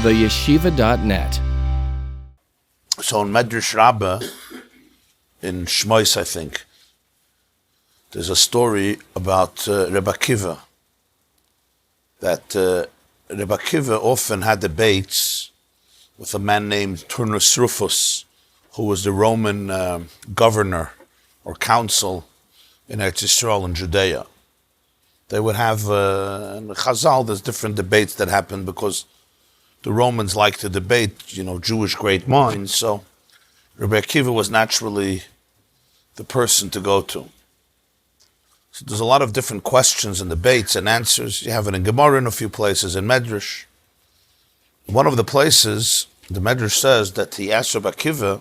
theyeshiva.net. So in Medrash Rabbah, in Shmois, I think, there's a story about Rabbi Akiva, that Rabbi Akiva often had debates with a man named Turnus Rufus, who was the Roman governor or council in Eretz Yisrael in Judea. They would have, in Chazal, there's different debates that happen because the Romans like to debate, Jewish great minds, so Rabbi Akiva was naturally the person to go to. So there's a lot of different questions and debates and answers. You have it in Gemara in a few places, in Medrash. One of the places, the Medrash says that he asked Rabbi Akiva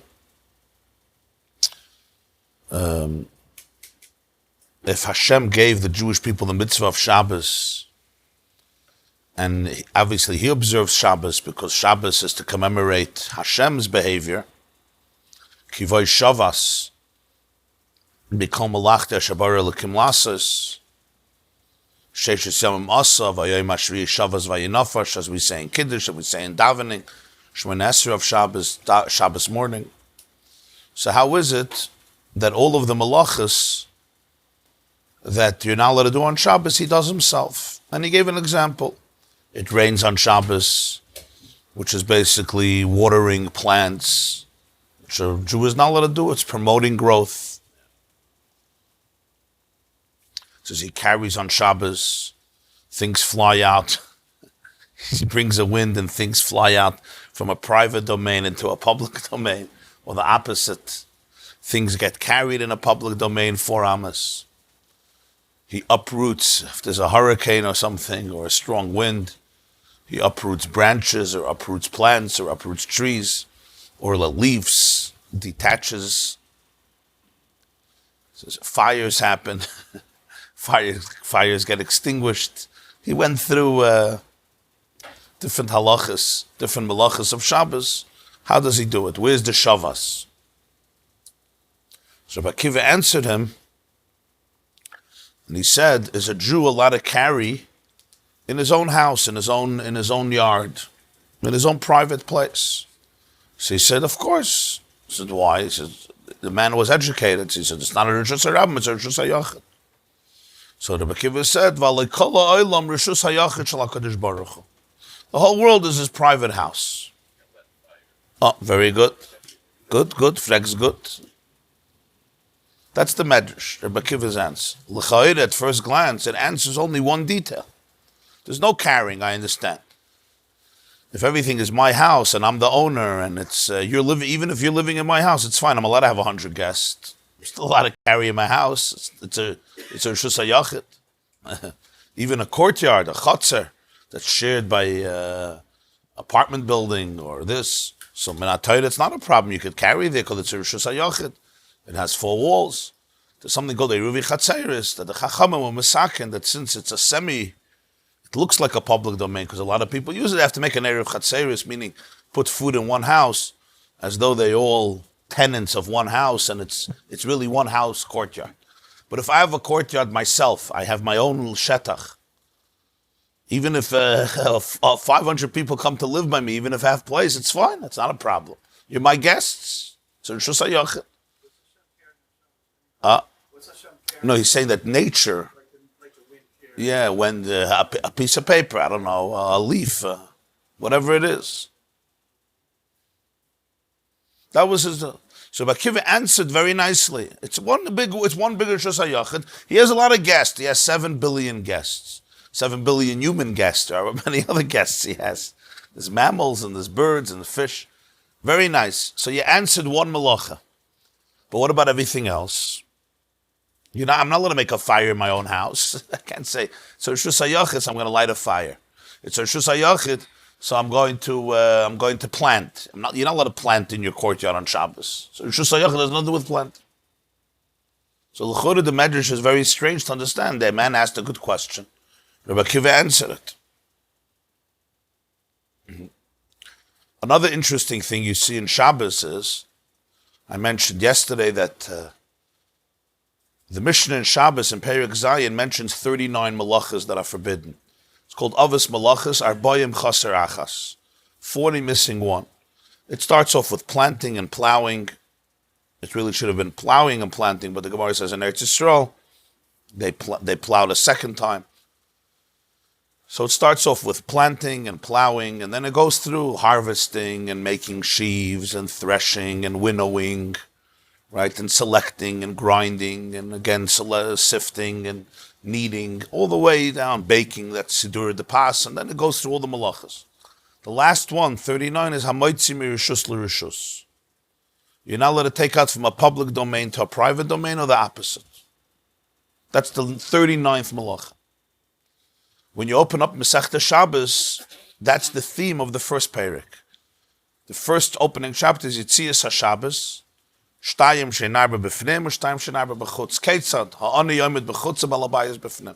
if Hashem gave the Jewish people the mitzvah of Shabbos, and obviously he observes Shabbos because Shabbos is to commemorate Hashem's behavior, Kivoi Shavas, Mikol Malachta Shabara L'kim Lasas, Sheishes Yamim Asa, Vayayim Ashri Shavas Vayinafash, as we say in Kiddush, as we say in Davening, Shemon Esrei of Shabbos morning. So how is it that all of the malachas that you're not allowed to do on Shabbos, he does himself? And he gave an example. It rains on Shabbos, which is basically watering plants, which a Jew is not allowed to do. It's promoting growth. Says he carries on Shabbos, things fly out. He brings a wind and things fly out from a private domain into a public domain, or the opposite. Things get carried in a public domain for Amos. He uproots, if there's a hurricane or something, or a strong wind, he uproots branches, or uproots plants, or uproots trees, or the leaves, detaches. Says fires happen. Fires get extinguished. He went through different halachas, different malachas of Shabbos. How does he do it? Where's the shavas? So Rabbi Akiva answered him, and he said, is a Jew allowed to carry in his own house, in his own yard, in his own private place? So he said, of course. He said, why? He said, the man was educated. He said, it's not a Rishus HaRabbim, it's a Rishus HaYachid. So Rabbi Akiva said, the whole world is his private house. Oh, very good. Good. Flex good. That's the Medrash, Rabbi Akiva's answer. L'chayir, at first glance, it answers only one detail. There's no carrying, I understand. If everything is my house and I'm the owner and it's even if you're living in my house, it's fine. I'm allowed to have 100 guests. I'm still allowed to carry in my house. It's a Rishus HaYachid. Even a courtyard, a chotzer, that's shared by apartment building or this. So Monotheism, it's not a problem. You could carry there because it's a Rishus HaYachid. It has 4 walls. There's something called a Ruvi Chatzeris, that the Chachamim were misaken, that since it's it looks like a public domain, because a lot of people use it, they have to make an Erev Chatzeris, meaning put food in one house, as though they all tenants of one house, and it's really one house courtyard. But if I have a courtyard myself, I have my own shetach, even if 500 people come to live by me, even if half place, it's fine, it's not a problem. You're my guests. So Rishus HaYachid. No, he's saying that nature, when a piece of paper, I don't know, a leaf, whatever it is. That was his. So Akiva answered very nicely. It's one big Rishus HaYachid. He has a lot of guests. He has 7 billion guests, 7 billion human guests. There are many other guests he has. There's mammals and there's birds and the fish. Very nice. So you answered one malacha. But what about everything else? I'm not allowed to make a fire in my own house. I can't say. So Rishus HaYachid, so I'm going to light a fire. It's a Rishus HaYachid, so I'm going to plant. You're not allowed to plant in your courtyard on Shabbos. So Rishus HaYachid has nothing to do with plant. So l'chora, the Medrash is very strange to understand. The man asked a good question. Rabbi Akiva answered it. Mm-hmm. Another interesting thing you see in Shabbos is, I mentioned yesterday that the Mishnah in Shabbos in Perek Zayin mentions 39 malachas that are forbidden. It's called Avos Malachas Arbayim Chaser Achas. 40 missing one. It starts off with planting and plowing. It really should have been plowing and planting, but the Gemara says in Eretz Yisrael, they plowed a second time. So it starts off with planting and plowing, and then it goes through harvesting and making sheaves and threshing and winnowing, right? And selecting and grinding and again sifting and kneading, all the way down, baking, that's Sidur de Pas, and then it goes through all the malachas. The last one, 39, is Hamoitzi Mirishus L'Rishus. You're not allowed to take out from a public domain to a private domain, or the opposite. That's the 39th malacha. When you open up Masechta Shabbos, that's the theme of the first perek. The first opening chapter is Yitzias HaShabbos, Shtayim Sheinarba B'fnim, Shtayim Sheinarba B'chutz. Keitzad, Ha'ani Yomid B'chutz, Balabayas B'fnim.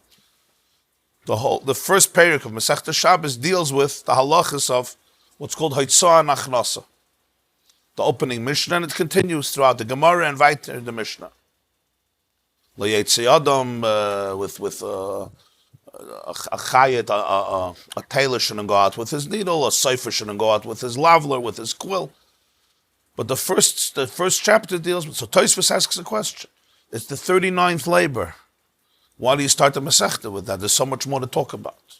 The first perek of Masechta Shabbos deals with the halachas of what's called Haitzah and Achnasa. The opening Mishnah, and it continues throughout the Gemara and weiter in the Mishnah. L'yetzi Adam with a chayet, a tailor shouldn't go out with his needle, a cipher shouldn't go out with his lavler, with his quill. But the first chapter deals with, so Tosfos asks a question. It's the 39th labor. Why do you start the Masechta with that? There's so much more to talk about.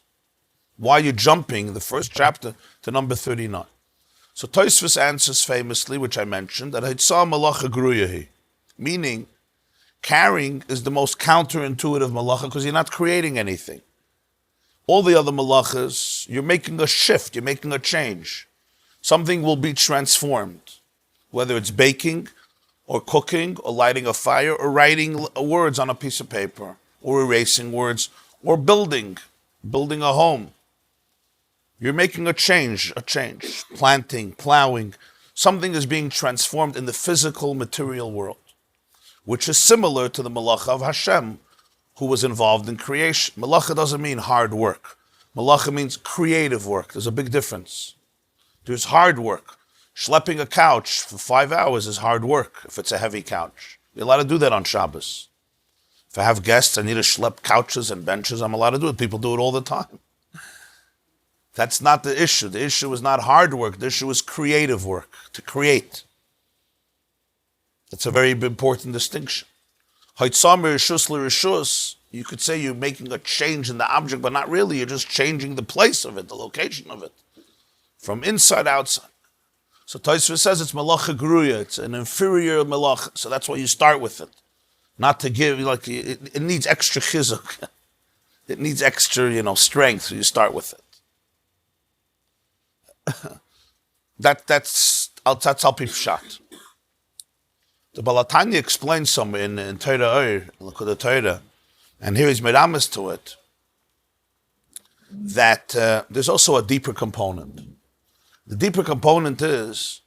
Why are you jumping the first chapter to number 39? So Tosfos answers famously, which I mentioned, that Hitzah Malacha Gruyahi, meaning carrying is the most counterintuitive malacha because you're not creating anything. All the other malachas, you're making a shift, you're making a change. Something will be transformed, whether it's baking or cooking or lighting a fire or writing words on a piece of paper or erasing words or building a home. You're making a change, planting, plowing. Something is being transformed in the physical, material world, which is similar to the malacha of Hashem, who was involved in creation. Malacha doesn't mean hard work. Malacha means creative work. There's a big difference. There's hard work. Schlepping a couch for 5 hours is hard work if it's a heavy couch. You're allowed to do that on Shabbos. If I have guests, I need to schlep couches and benches, I'm allowed to do it. People do it all the time. That's not the issue. The issue is not hard work. The issue is creative work, to create. That's a very important distinction. You could say you're making a change in the object, but not really. You're just changing the place of it, the location of it, from inside outside. So Tosfos says it's malacha gruya. It's an inferior malacha. So that's why you start with it. Not to give, like, it needs extra chizuk. It needs extra, strength, so you start with it. That's al pi pshat. The Balatanya explains somewhere in Torah, Likkutei Torah, and here he's made amas to it, that there's also a deeper component. The deeper component is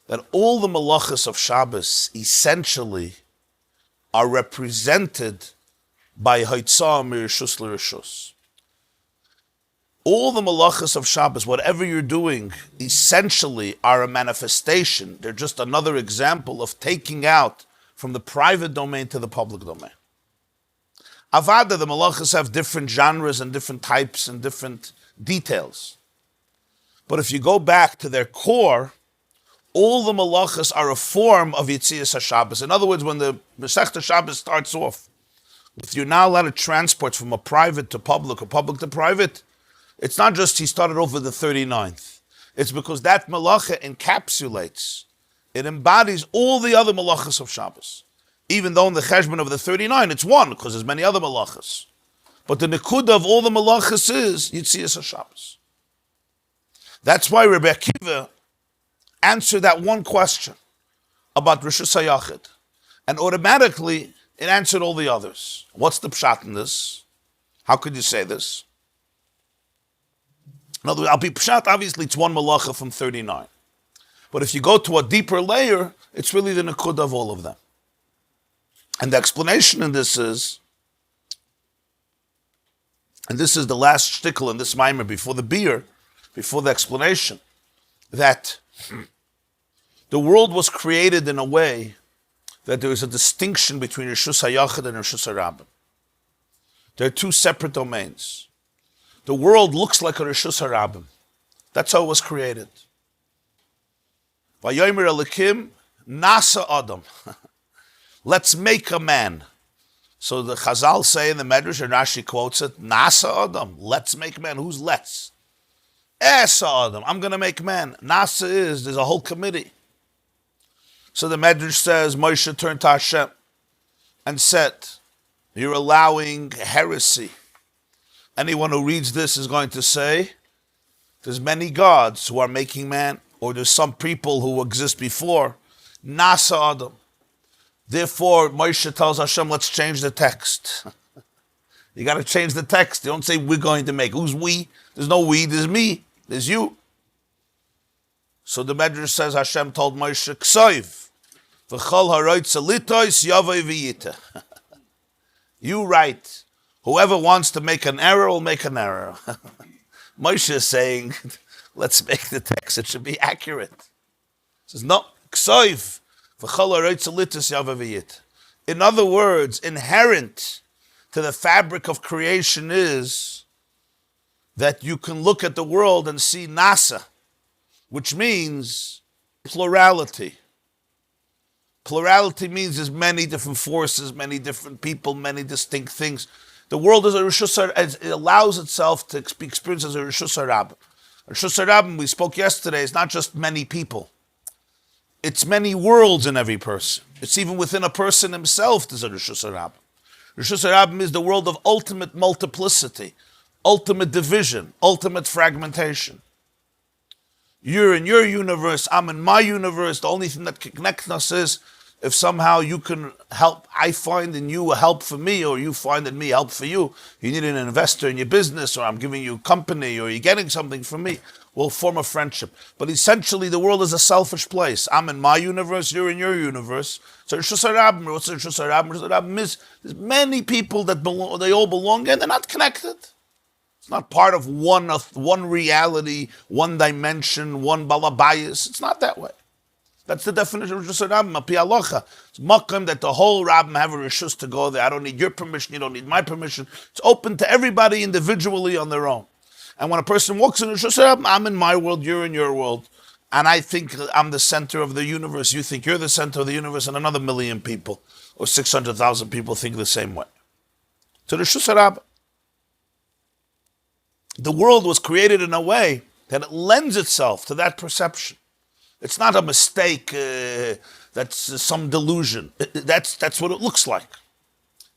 that all the malachas of Shabbos essentially are represented by Haitzah Mirishus L'Rishus. All the malachas of Shabbos, whatever you're doing, essentially are a manifestation. They're just another example of taking out from the private domain to the public domain. Avada, the malachas have different genres and different types and different details. But if you go back to their core, all the malachas are a form of Yitzias HaShabbos. In other words, when the Masechta Shabbos starts off, if you're now allowed to transport from a private to public or public to private, it's not just he started off with the 39th. It's because that malacha encapsulates, it embodies all the other malachas of Shabbos. Even though in the cheshbon of the 39, it's one, because there's many other malachas. But the nekuda of all the malachas is Yitzias HaShabbos. That's why Rabbi Akiva answered that one question about Rishus HaYachid. And automatically, it answered all the others. What's the pshat in this? How could you say this? In other words, Al Pi Pshat, obviously it's one malacha from 39. But if you go to a deeper layer, it's really the nekuda of all of them. And the explanation in this is, and this is the last shtickle in this mimer before the beer, before the explanation, that the world was created in a way that there is a distinction between Rishus HaYachid and Rishus HaRabim. There are two separate domains. The world looks like a Rishus HaRabim. That's how it was created. Vayomer Elikim Nasa Adam. Let's make a man. So the Chazal say in the Medrash, and Rashi quotes it, Nasa Adam. Let's make man. Who's let's? Esa Adam. I'm going to make man. Nasa there's a whole committee. So the Medrash says, Moshe turned to Hashem and said, you're allowing heresy. Anyone who reads this is going to say, there's many gods who are making man, or there's some people who exist before. Nasa Adam. Therefore, Moshe tells Hashem, let's change the text. You got to change the text. You don't say we're going to make. Who's we? There's no we, there's me, there's you. So the Medrash says Hashem told Moshe, Ksoiv, v'chol haroitza litois yavoi v'yita. You write, whoever wants to make an error will make an error. Moshe is saying, let's make the text. It should be accurate. He says, no, Ksoiv, v'chol haroitza litois yavoi v'yita. In other words, inherent to the fabric of creation is that you can look at the world and see nasa, which means plurality. Plurality means there's many different forces, many different people, many distinct things. The world is a Rishus, it allows itself to be experienced as a Rishus HaRabim. Rishus HaRabim, we spoke yesterday, is not just many people. It's many worlds in every person. It's even within a person himself there's a Rishus HaRabim. Rishus HaRabim is the world of ultimate multiplicity, ultimate division, ultimate fragmentation. You're in your universe, I'm in my universe. The only thing that connects us is if somehow you can help, I find in you a help for me, or you find in me help for you. You need an investor in your business, or I'm giving you company, or you're getting something from me. We'll form a friendship. But essentially, the world is a selfish place. I'm in my universe, you're in your universe. So Rishus HaRabim, what's Rishus HaRabim? Rishus HaRabim is there's many people that belong, they all belong, and they're not connected. It's not part of one reality, one dimension, one balabayas. It's not that way. That's the definition of Rishus HaRabim, api halacha. It's makom that the whole Rabbim have a rishus to go there. I don't need your permission, you don't need my permission. It's open to everybody individually on their own. And when a person walks in Rishus HaRabim, I'm in my world, you're in your world. And I think I'm the center of the universe. You think you're the center of the universe, and another million people or 600,000 people think the same way. So Rishus HaRabim. The world was created in a way that it lends itself to that perception. It's not a mistake, that's some delusion. That's what it looks like.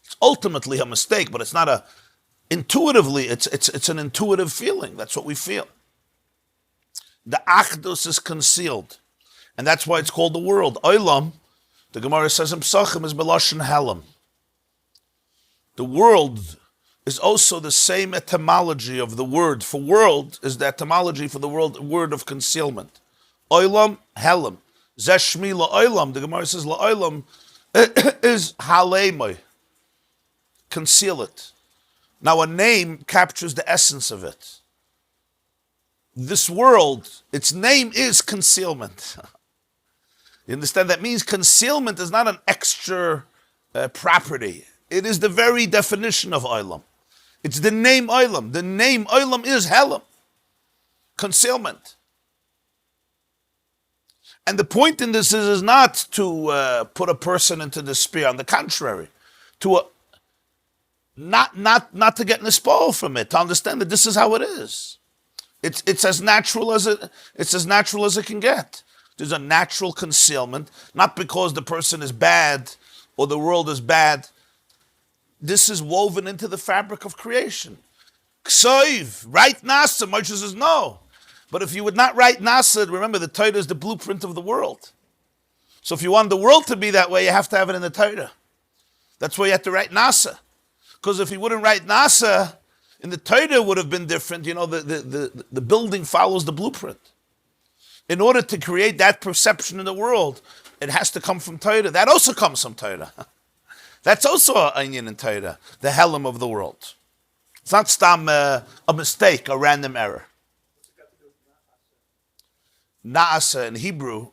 It's ultimately a mistake, but it's not intuitively, it's an intuitive feeling. That's what we feel. The achdus is concealed. And that's why it's called the world. Olam, the Gemara says in Psachim, is Belashon Helam. The world is also the same etymology of the word. For world is the etymology for the word of concealment. Olam, Helam. Zeshmi la'olam, the Gemara says la'olam is halemoi. Conceal it. Now a name captures the essence of it. This world, its name is concealment. You understand? That means concealment is not an extra property. It is the very definition of olam. It's the name olam. The name olam is helam. Concealment. And the point in this is not to put a person into despair. On the contrary, to not to get nispoil from it. To understand that this is how it is. It's as natural as it can get. There's a natural concealment, not because the person is bad or the world is bad. This is woven into the fabric of creation. Ksoiv, write nasa. Moshe says no. But if you would not write nasa, remember the Torah is the blueprint of the world. So if you want the world to be that way, you have to have it in the Torah. That's why you have to write nasa. Because if you wouldn't write nasa, in the Torah it would have been different. You know, the building follows the blueprint. In order to create that perception in the world, it has to come from Torah. That also comes from Torah. That's also an inyan in Torah, the helam of the world. It's not stam a mistake, a random error. Naasa in Hebrew,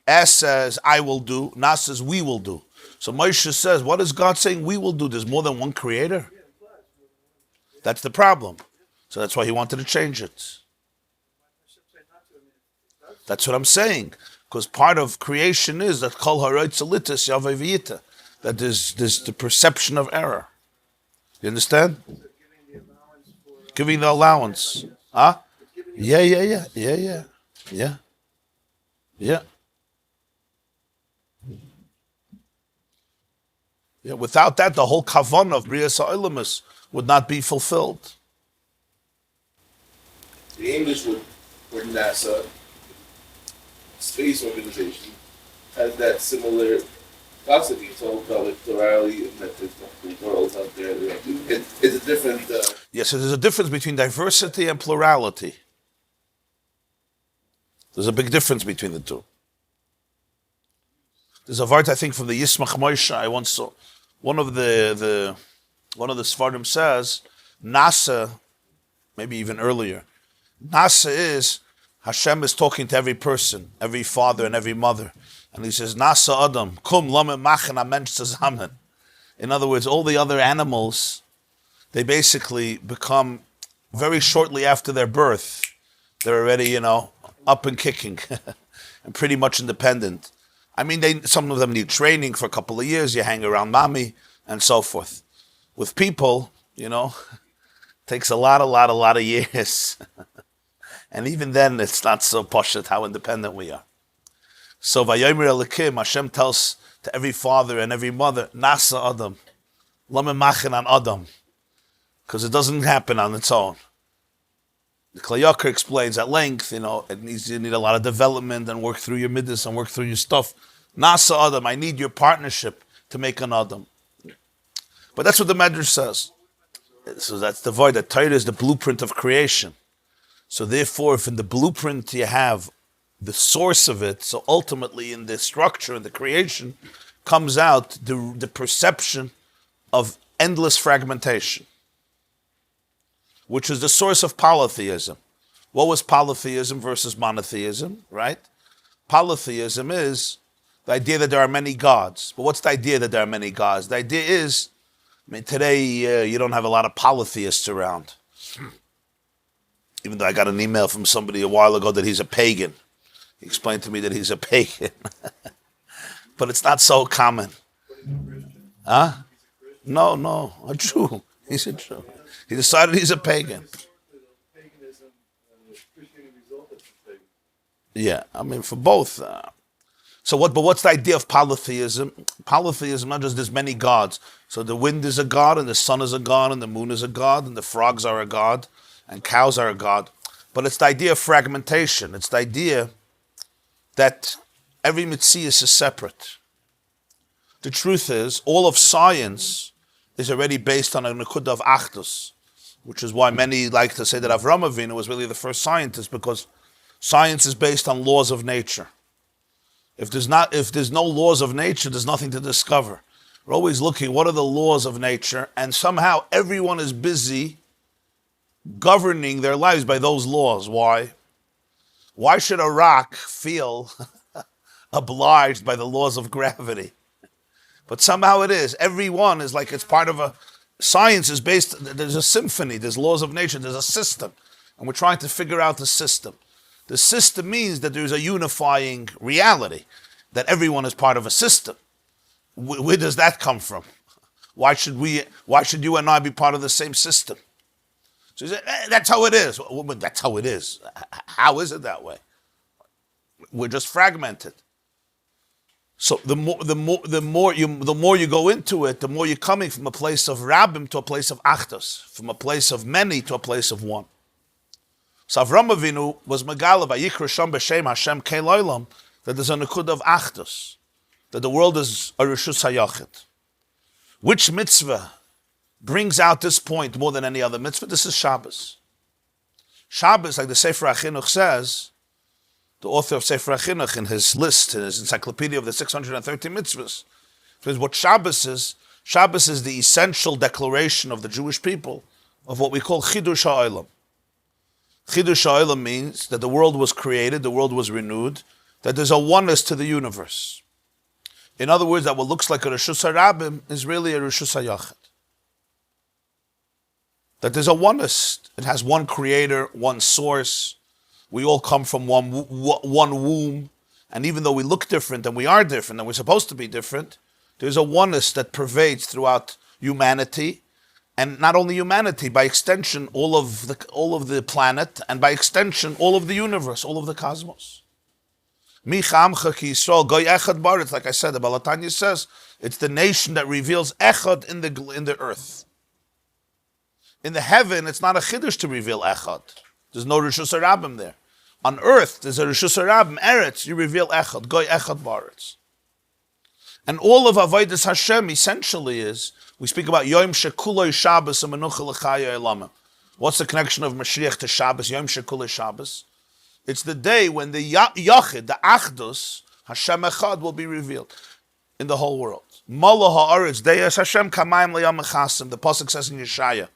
Es says, I will do, Nas says, we will do. So Moshe says, what is God saying we will do? There's more than one creator. That's the problem. So that's why he wanted to change it. That's what I'm saying. Because part of creation is that kol haroitz elitis yaveh v'yita. That there's the perception of error. You understand? Giving the allowance. Huh? Yeah. Without that, the whole kavanah of Brias HaOlamus would not be fulfilled. The English word for NASA, space organization, has that similar philosophy. It's all about like plurality and that there's multiple worlds out there. It's a different... Yes, so there's a difference between diversity and plurality. There's a big difference between the two. There's a word, I think, from the Yismach Moshe. I once saw one of the Sfardim says, NASA, maybe even earlier, NASA is, Hashem is talking to every person, every father and every mother. And he says, Nasa Adam, kum lamed machen a mensch zusammen. In other words, all the other animals, they basically become, very shortly after their birth, they're already, up and kicking and pretty much independent. I mean, some of them need training for a couple of years. You hang around mommy and so forth. With people, takes a lot of years. And even then, it's not so pashut how independent we are. So, Vayomer Elikim, Hashem tells to every father and every mother, Nasa Adam, Lamed Machen an Adam, because it doesn't happen on its own. The Kli Yakar explains at length, you need a lot of development and work through your midas and work through your stuff. Nasa Adam, I need your partnership to make an Adam. But that's what the Medrash says. So that's the void. That Torah is the blueprint of creation. So therefore, if in the blueprint you have the source of it, so ultimately in the structure and the creation comes out the perception of endless fragmentation, which is the source of polytheism. What was polytheism versus monotheism, right? Polytheism is the idea that there are many gods. But what's the idea that there are many gods? The idea is, today you don't have a lot of polytheists around. Even though I got an email from somebody a while ago that he's a pagan. He explained to me that he's a pagan. But it's not so common. Huh? No, a Jew. He's a Jew. He decided he's a pagan. Yeah, for both. But what's the idea of polytheism? Polytheism, not just there's many gods. So the wind is a god, and the sun is a god, and the moon is a god, and the frogs are a god, and cows are a god. But it's the idea of fragmentation. It's the idea that every mitzias is separate. The truth is, all of science is already based on a nekuda of achdus, which is why many like to say that Avraham Avinu was really the first scientist, because science is based on laws of nature. If there's no laws of nature, there's nothing to discover. We're always looking, what are the laws of nature? And somehow everyone is busy governing their lives by those laws. Why? Why should a rock feel obliged by the laws of gravity? But somehow it is. Everyone is like it's part of a... Science is based... There's a symphony. There's laws of nature. There's a system. And we're trying to figure out the system. The system means that there's a unifying reality, that everyone is part of a system. Where does that come from? Why should you and I be part of the same system? So he said, that's how it is. Well, that's how it is. How is it that way? We're just fragmented. So the more you go into it, the more you're coming from a place of Rabbim to a place of Achdus, from a place of many to a place of one. So Avraham Avinu was Megala Vayikra Sham B'Shem Hashem Kei Lo'olam, that there's a nekuda of Achdus, that the world is a Rishus HaYachid. Which mitzvah brings out this point more than any other mitzvah? This is Shabbos. Shabbos, like the Sefer HaChinuch says, the author of Sefer HaChinuch in his list, in his encyclopedia of the 613 mitzvahs, says what Shabbos is the essential declaration of the Jewish people of what we call Chidush HaOlam. Chidush HaOlam means that the world was created, the world was renewed, that there's a oneness to the universe. In other words, that what looks like a Rishus HaRabim is really a Rishus HaYachid. That there's a oneness. It has one creator, one source, We all come from one womb. And even though we look different and we are different and we're supposed to be different, there's a oneness that pervades throughout humanity. And not only humanity, by extension, all of the planet, and by extension, all of the universe, all of the cosmos. Like I said, the Balatanya says, it's the nation that reveals Echad in the earth. In the heaven, it's not a chiddush to reveal Echad. There's no Rishus Harabim there. On earth, there's a Rishus Harabim, Eretz, you reveal Echad, Goy Echad Baretz. And all of Avodas Hashem essentially is, we speak about Yom Shekuloi Shabbos and Menucha L'chaya Elamim. What's the connection of Mashiach to Shabbos, Yom Shekuloi Shabbos? It's the day when the Yachid, the Achdus, Hashem Echad will be revealed in the whole world. Molo ha'aretz deyas Hashem kamayim leyam echasim. The pasuk says in Yeshaya,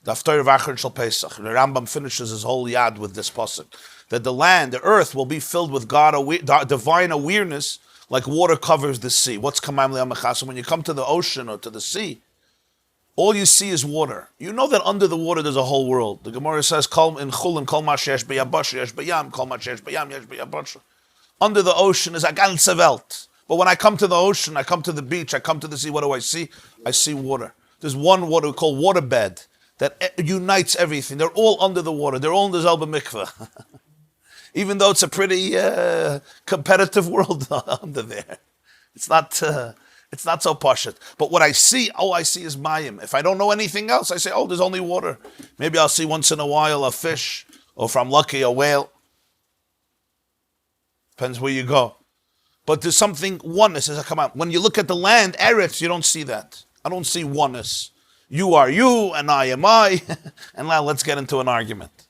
the Haftarah of Achron Shal Pesach. The Rambam finishes his whole yad with this pasuk, that the land, the earth, will be filled with divine awareness, like water covers the sea. What's kamayim leyam echasim? When you come to the ocean or to the sea, all you see is water. You know that under the water there's a whole world. The Gemara says, "Kol in Chulin, kol ma sheyesh b'yabasha, yesh b'yam, kol ma sheyesh b'yam, yesh b'yabasha." Under the ocean is a ganze Welt. But when I come to the ocean, I come to the beach, I come to the sea, what do I see? I see water. There's one water we call waterbed that unites everything. They're all under the water. They're all in the Zelba Mikveh. Even though it's a pretty competitive world under there. It's not so pashut. But what I see, all I see is mayim. If I don't know anything else, I say, oh, there's only water. Maybe I'll see once in a while a fish, or if I'm lucky, a whale. Depends where you go. But there's something, oneness, as I come out. When you look at the land, Eretz, you don't see that. I don't see oneness. You are you, and I am I. And now let's get into an argument.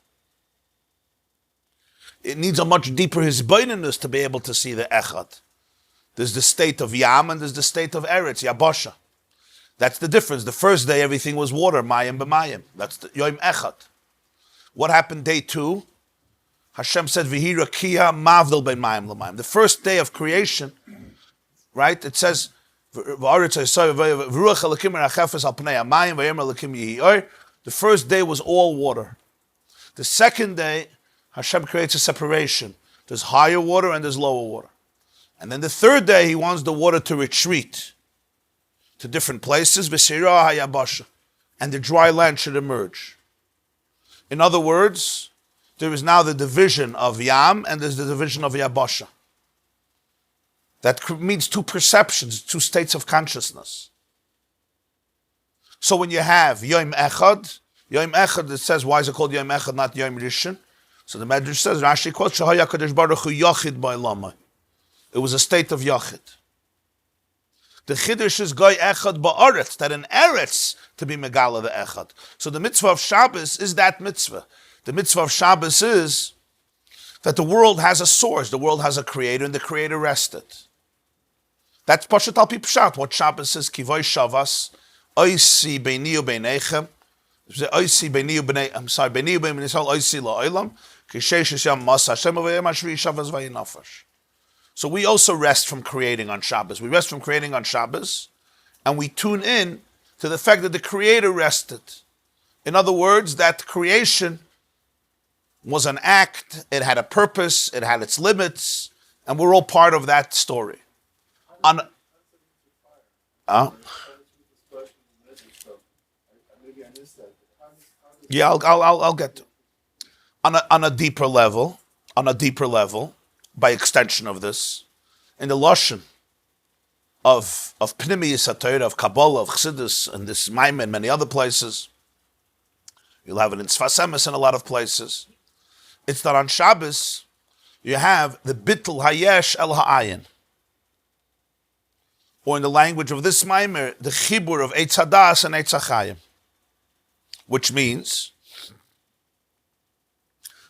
It needs a much deeper hisbaininess to be able to see the Echad. There's the state of Yam, and there's the state of Eretz, Yabasha. That's the difference. The first day, everything was water, Mayim b'Mayim. That's the Yom Echad. What happened day 2? Hashem said, V'hi rakia mavdil bein mayim l'mayim. The first day of creation, right? It says, the first day was all water. The second day, Hashem creates a separation. There's higher water and there's lower water. And then the third day, he wants the water to retreat to different places, and the dry land should emerge. In other words, there is now the division of Yam and there's the division of Yabasha. That means two perceptions, two states of consciousness. So when you have Yom Echad, it says, why is it called Yom Echad, not Yom Rishon? So the Medrash says, Rashi quotes, Shahaya Kadosh Baruch Hu Yachid Ba'ilama. It was a state of Yachid. The Chiddush is Goy Echad Ba'aretz, that in Eretz to be Megala the Echad. So the mitzvah of Shabbos is that mitzvah. The mitzvah of Shabbos is that the world has a source, the world has a creator, and the creator rested. That's Pashat al Pi Pshat. What Shabbos is, Kivoy Shavas, Oisi Beiniu Beinechem, Oisi Beiniu Beinei, I'm sorry, Beiniu Beinei Yisrael, Oisi La'olam, Kishesh Yam Mas Hashem Avayim Ashri Shavas Vayinafash. So we also rest from creating on Shabbos. We rest from creating on Shabbos, and we tune in to the fact that the creator rested. In other words, that creation was an act, it had a purpose, it had its limits, and we're all part of that story. Yeah, I'll get to it. On a deeper level, by extension of this, in the Lashon of Pnimiyus HaTorah, of Kabbalah, of Chassidus, and this Maimon, and many other places, you'll have it in Sfas Emes in a lot of places. It's that on Shabbos, you have the Bittul Hayesh El Ha'ayin. Or in the language of this Maimer, the Chibur of Eitz Hadas and Eitz HaChaim. Which means,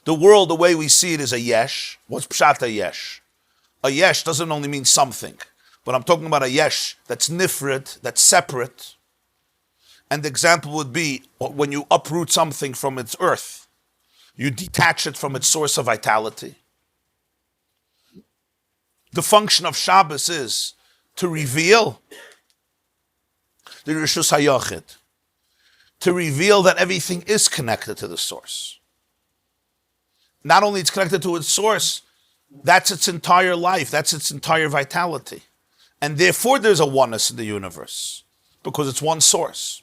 the world, the way we see it, is a Yesh. What's Pshat a Yesh? A Yesh doesn't only mean something, but I'm talking about a Yesh that's nifrid, that's separate. And the example would be when you uproot something from its earth, you detach it from its source of vitality. The function of Shabbos is to reveal the Rishus HaYachid, to reveal that everything is connected to the source. not only it's connected to its source, that's its entire life, that's its entire vitality. And therefore there's a oneness in the universe, because it's one source.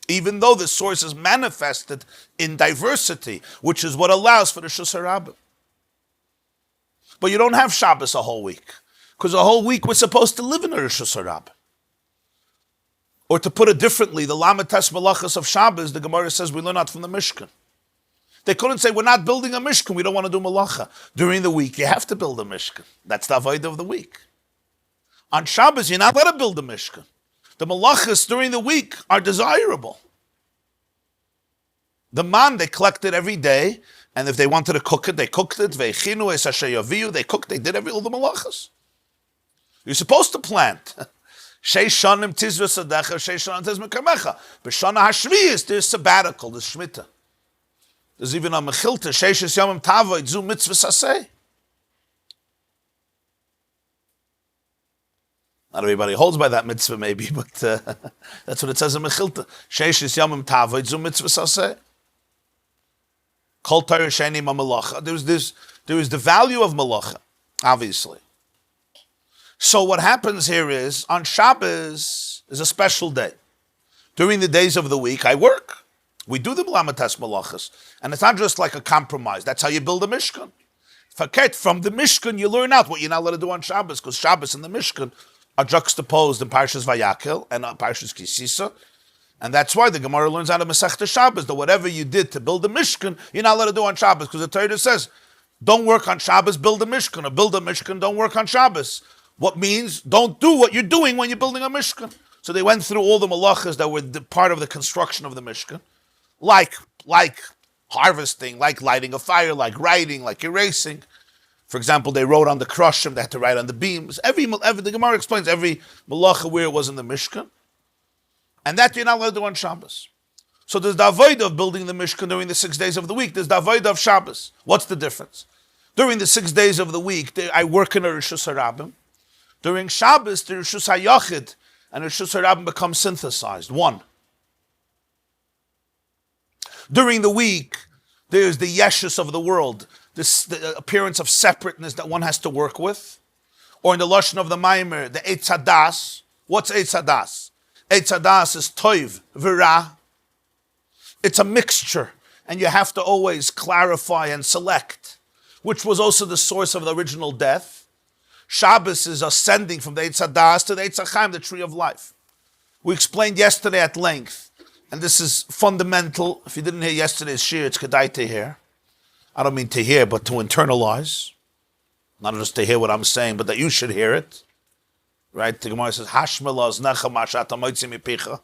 Even though the source is manifested in diversity, which is what allows for the Shus HaRabim. But you don't have Shabbos a whole week, because a whole week we're supposed to live in the Shus HaRabim. Or to put it differently, the Lamates Malachas of Shabbos, the Gemara says we learn out from the Mishkan. They couldn't say, we're not building a Mishkan, we don't want to do Malacha. During the week, you have to build a Mishkan. That's the Avodah of the week. On Shabbos, you're not allowed to build a Mishkan. The Malachas during the week are desirable. The man, they collected every day, and if they wanted to cook it, they cooked it. They cooked, they did all the Malachas. You're supposed to plant. Sheishanim tizra sadecha, sheishanim tizra mekamecha. B'shana hashviyis, there's sabbatical, there's shmita. There's even a mechilta, sheishis yomim tavoid, zu mitzvah saseh. Not everybody holds by that mitzvah maybe, but that's what it says in mechilta. Sheishis yomim tavoid, zu mitzvah saseh. Kol Torah sheni ma malacha. There is the value of malacha, obviously. So what happens here is, on Shabbos is a special day. During the days of the week, I work. We do the Lamates Malachas. And it's not just like a compromise. That's how you build a Mishkan. From the Mishkan, you learn out what you're not allowed to do on Shabbos, because Shabbos and the Mishkan are juxtaposed in Parshas Vayakel and Parshas Kisisa. And that's why the Gemara learns out of Masechta Shabbos, that whatever you did to build a Mishkan, you're not allowed to do on Shabbos, because the Torah says, don't work on Shabbos, build a Mishkan, or build a Mishkan, don't work on Shabbos. What means, don't do what you're doing when you're building a Mishkan. So they went through all the malachas that were part of the construction of the Mishkan, like harvesting, like lighting a fire, like writing, like erasing. For example, they wrote on the krushim, they had to write on the beams. The Gemara explains every malacha where it was in the Mishkan. And that you're not allowed to do on Shabbos. So there's the avodah of building the Mishkan during the 6 days of the week. There's the avodah of Shabbos. What's the difference? During the 6 days of the week, I work in a Rishus HaRabim. During Shabbos, the Rishus HaYachid and the Rishus HaRabim become synthesized, one. During the week, there's the yeshus of the world, the appearance of separateness that one has to work with. Or in the Lashon of the Maimer, the Eitz Hadas. What's Eitz Hadas? Eitz Hadas is Toiv, V'ra. It's a mixture, and you have to always clarify and select, which was also the source of the original death. Shabbos is ascending from the Eitz Hadas to the Eitz Chaim, the tree of life. We explained yesterday at length, and this is fundamental. If you didn't hear yesterday's shir, it's kedai to hear. I don't mean to hear, but to internalize. Not just to hear what I'm saying, but that you should hear it. Right? The Gemara says, Hashmela oznechem mashata moitzi mipicha.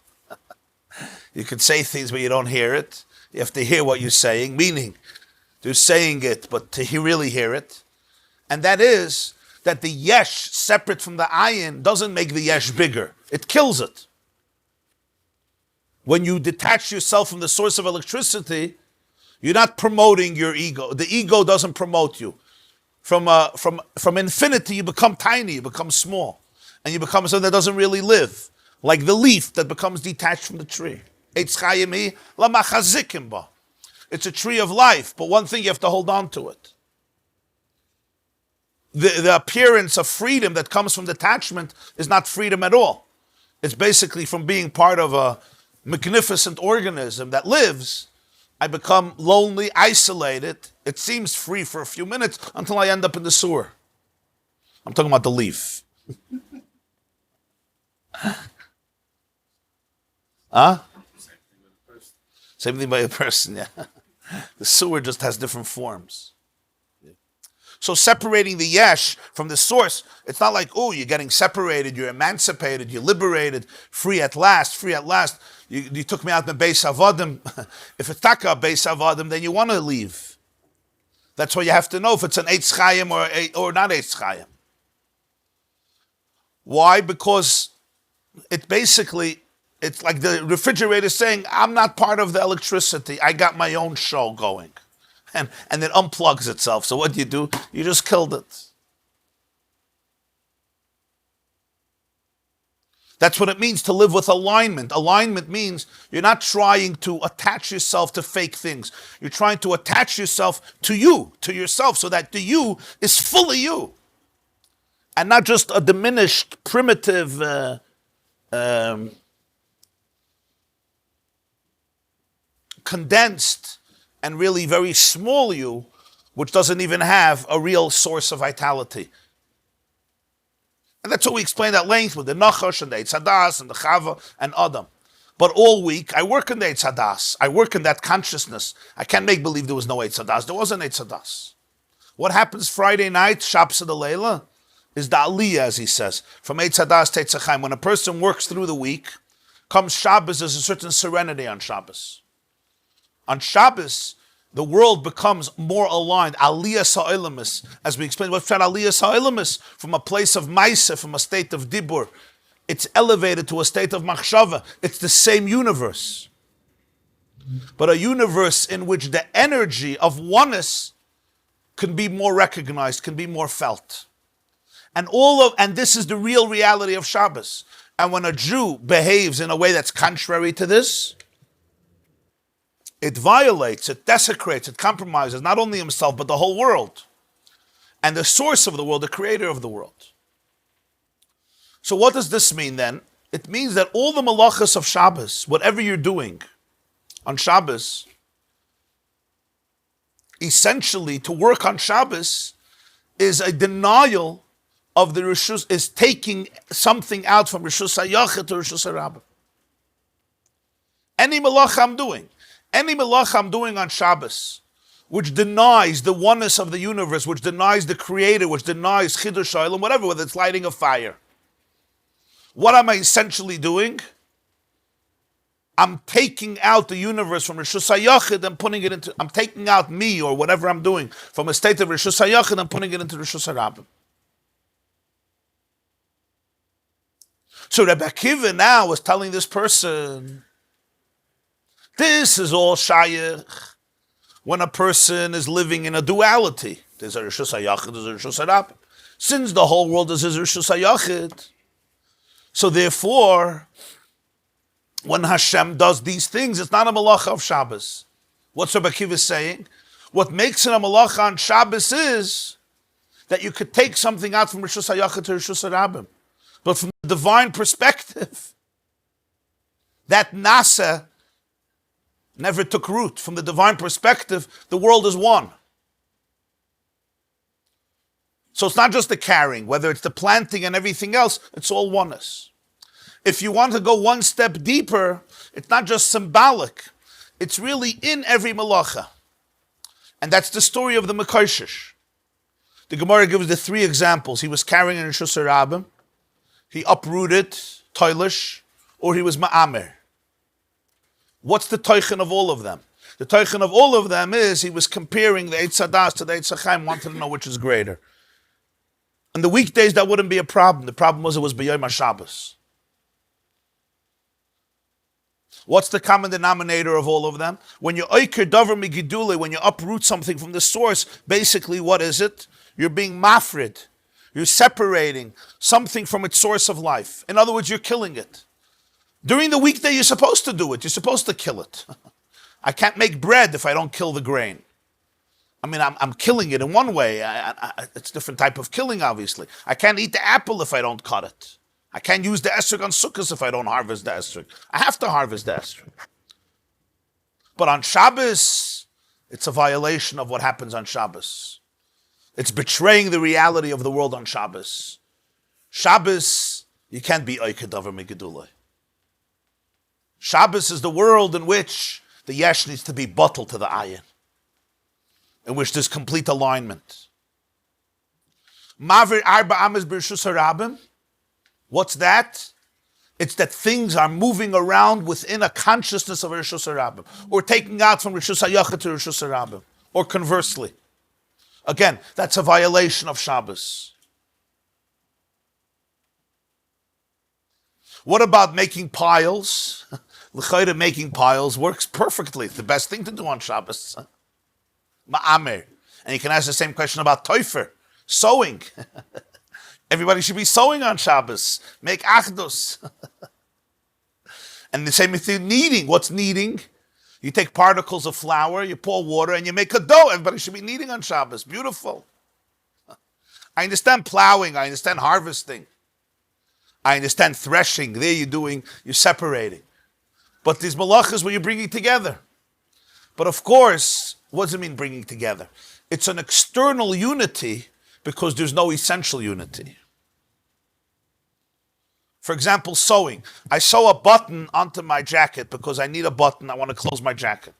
You can say things, but you don't hear it. You have to hear what you're saying, meaning they're saying it, but to really hear it. And that is that the yesh, separate from the ayin, doesn't make the yesh bigger. It kills it. When you detach yourself from the source of electricity, you're not promoting your ego. The ego doesn't promote you. From infinity, you become tiny, you become small. And you become something that doesn't really live. Like the leaf that becomes detached from the tree. It's a tree of life, but one thing you have to hold on to it. The appearance of freedom that comes from detachment is not freedom at all. It's basically from being part of a magnificent organism that lives, I become lonely, isolated. It seems free for a few minutes until I end up in the sewer. I'm talking about the leaf. Huh? Same thing by a person, yeah. The sewer just has different forms. So separating the yesh from the source, it's not like, oh, you're getting separated, you're emancipated, you're liberated, free at last, free at last. You took me out in the Beis Avadim. If it's taka Beis Avadim, then you want to leave. That's why you have to know if it's an Eitz Chaim or not Eitz Chaim. Why? Because it's like the refrigerator saying, I'm not part of the electricity. I got my own show going. And it unplugs itself. So what do? You just killed it. That's what it means to live with alignment. Alignment means you're not trying to attach yourself to fake things. You're trying to attach yourself to you, to yourself, so that the you is fully you. And not just a diminished, primitive, condensed, and really very small you, which doesn't even have a real source of vitality. And that's what we explained at length with the Nachash and the Eitz Hadas and the Chava and Adam. But all week, I work in the Eitz Hadas. I work in that consciousness. I can't make believe there was no Eitz Hadas. There was an Eitz Hadas. What happens Friday night, Shabbos of the Leila, is the Aliyah, as he says, from Eitz Hadas to Eitz Chaim. When a person works through the week, comes Shabbos, there's a certain serenity on Shabbos. On Shabbos, the world becomes more aligned. Aliyah Sa'ilamis, as we explained, what's that Aliyah Sa'ilamis? From a place of Maisa, from a state of Dibur. It's elevated to a state of Machshava. It's the same universe. But a universe in which the energy of oneness can be more recognized, can be more felt. And this is the real reality of Shabbos. And when a Jew behaves in a way that's contrary to this, it violates, it desecrates, it compromises not only himself, but the whole world. And the source of the world, the creator of the world. So what does this mean then? It means that all the malachas of Shabbos, whatever you're doing on Shabbos, essentially to work on Shabbos is a denial of the Rishus, is taking something out from Rishus HaYachid to Rishus HaRabba. Any malacha I'm doing on Shabbos, which denies the oneness of the universe, which denies the creator, which denies Chidush Olam, whatever, whether it's lighting a fire. What am I essentially doing? I'm taking out the universe from Rishus HaYachid and I'm taking out me or whatever I'm doing from a state of Rishus HaYachid and putting it into Rishus HaRabba. So Rabbi Akiva now was telling this person, this is all shayach when a person is living in a duality. There's a Rishus HaYachid, there's a Rishus HaRabba. Since the whole world is his Rishus HaYachid, so therefore, when Hashem does these things, it's not a malacha of Shabbos. What's Rabbi Akiva saying? What makes it a malacha on Shabbos is that you could take something out from Rishus HaYachid to Rishus HaRabba. But from the divine perspective, that nasa never took root. From the divine perspective, the world is one. So it's not just the carrying, whether it's the planting and everything else, it's all oneness. If you want to go one step deeper, it's not just symbolic, it's really in every malacha. And that's the story of the Mekosheish. The Gemara gives the three examples. He was carrying in Rishus HaRabba, he uprooted, toilish, or he was ma'amer. What's the teichen of all of them? The teichen of all of them is he was comparing the Eitz Hadas to the Eitz Chaim, wanted to know which is greater. On the weekdays, that wouldn't be a problem. The problem was it was b'yom HaShabbos. What's the common denominator of all of them? When you oiker davar migidule, when you uproot something from the source, basically what is it? You're being mafrid. You're separating something from its source of life. In other words, you're killing it. During the weekday, you're supposed to do it. You're supposed to kill it. I can't make bread if I don't kill the grain. I mean, I'm killing it in one way. It's a different type of killing, obviously. I can't eat the apple if I don't cut it. I can't use the esrog on Chukas if I don't harvest the esrog. I have to harvest the esrog. But on Shabbos, it's a violation of what happens on Shabbos. It's betraying the reality of the world on Shabbos. Shabbos, you can't be oiker davar migedulai. Shabbos is the world in which the yesh needs to be bottled to the ayin, in which there's complete alignment. Mavir arba ames b'Rishus HaRabba. What's that? It's that things are moving around within a consciousness of Rishus HaRabba, or taking out from Rishus HaYachid to Rishus HaRabba, or conversely. Again, that's a violation of Shabbos. What about making piles? Likkutei making piles works perfectly. It's the best thing to do on Shabbos. Ma'amer. And you can ask the same question about toifer, sewing. Everybody should be sewing on Shabbos. Make achdus. And the same thing, kneading. What's kneading? You take particles of flour, you pour water, and you make a dough. Everybody should be kneading on Shabbos. Beautiful. I understand plowing. I understand harvesting. I understand threshing. There you're separating. But these malachas where you're bringing together. But of course, what does it mean bringing together? It's an external unity because there's no essential unity. For example, sewing. I sew a button onto my jacket because I need a button. I want to close my jacket.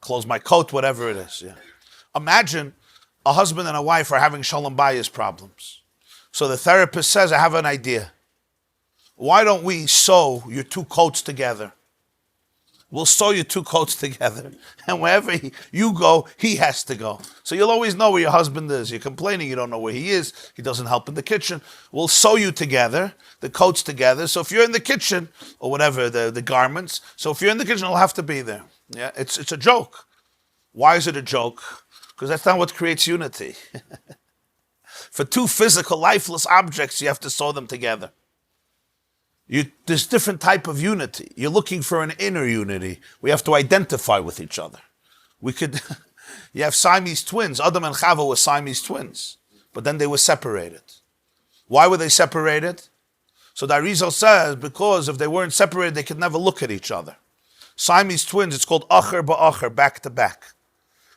Close my coat, whatever it is. Yeah. Imagine a husband and a wife are having shalom bayis problems. So the therapist says, I have an idea. Why don't we sew your two coats together? We'll sew your two coats together. And wherever you go, he has to go. So you'll always know where your husband is. You're complaining, you don't know where he is. He doesn't help in the kitchen. We'll sew you together, the coats together. So if you're in the kitchen, or whatever, the garments, so if you're in the kitchen, it'll have to be there. Yeah, it's a joke. Why is it a joke? Because that's not what creates unity. For two physical, lifeless objects, you have to sew them together. There's different type of unity. You're looking for an inner unity. We have to identify with each other. You have Siamese twins. Adam and Chava were Siamese twins. But then they were separated. Why were they separated? So the Arizal says, because if they weren't separated, they could never look at each other. Siamese twins, it's called acher ba'acher, back to back.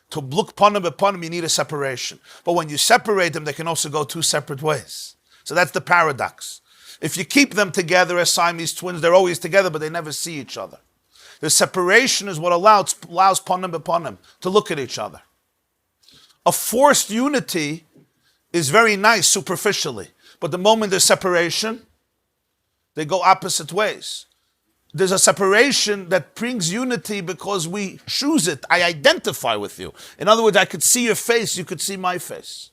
To look panim b'panim, you need a separation. But when you separate them, they can also go two separate ways. So that's the paradox. If you keep them together as Siamese twins, they're always together, but they never see each other. The separation is what allows panim b'panim to look at each other. A forced unity is very nice superficially, but the moment there's separation, they go opposite ways. There's a separation that brings unity because we choose it. I identify with you. In other words, I could see your face, you could see my face.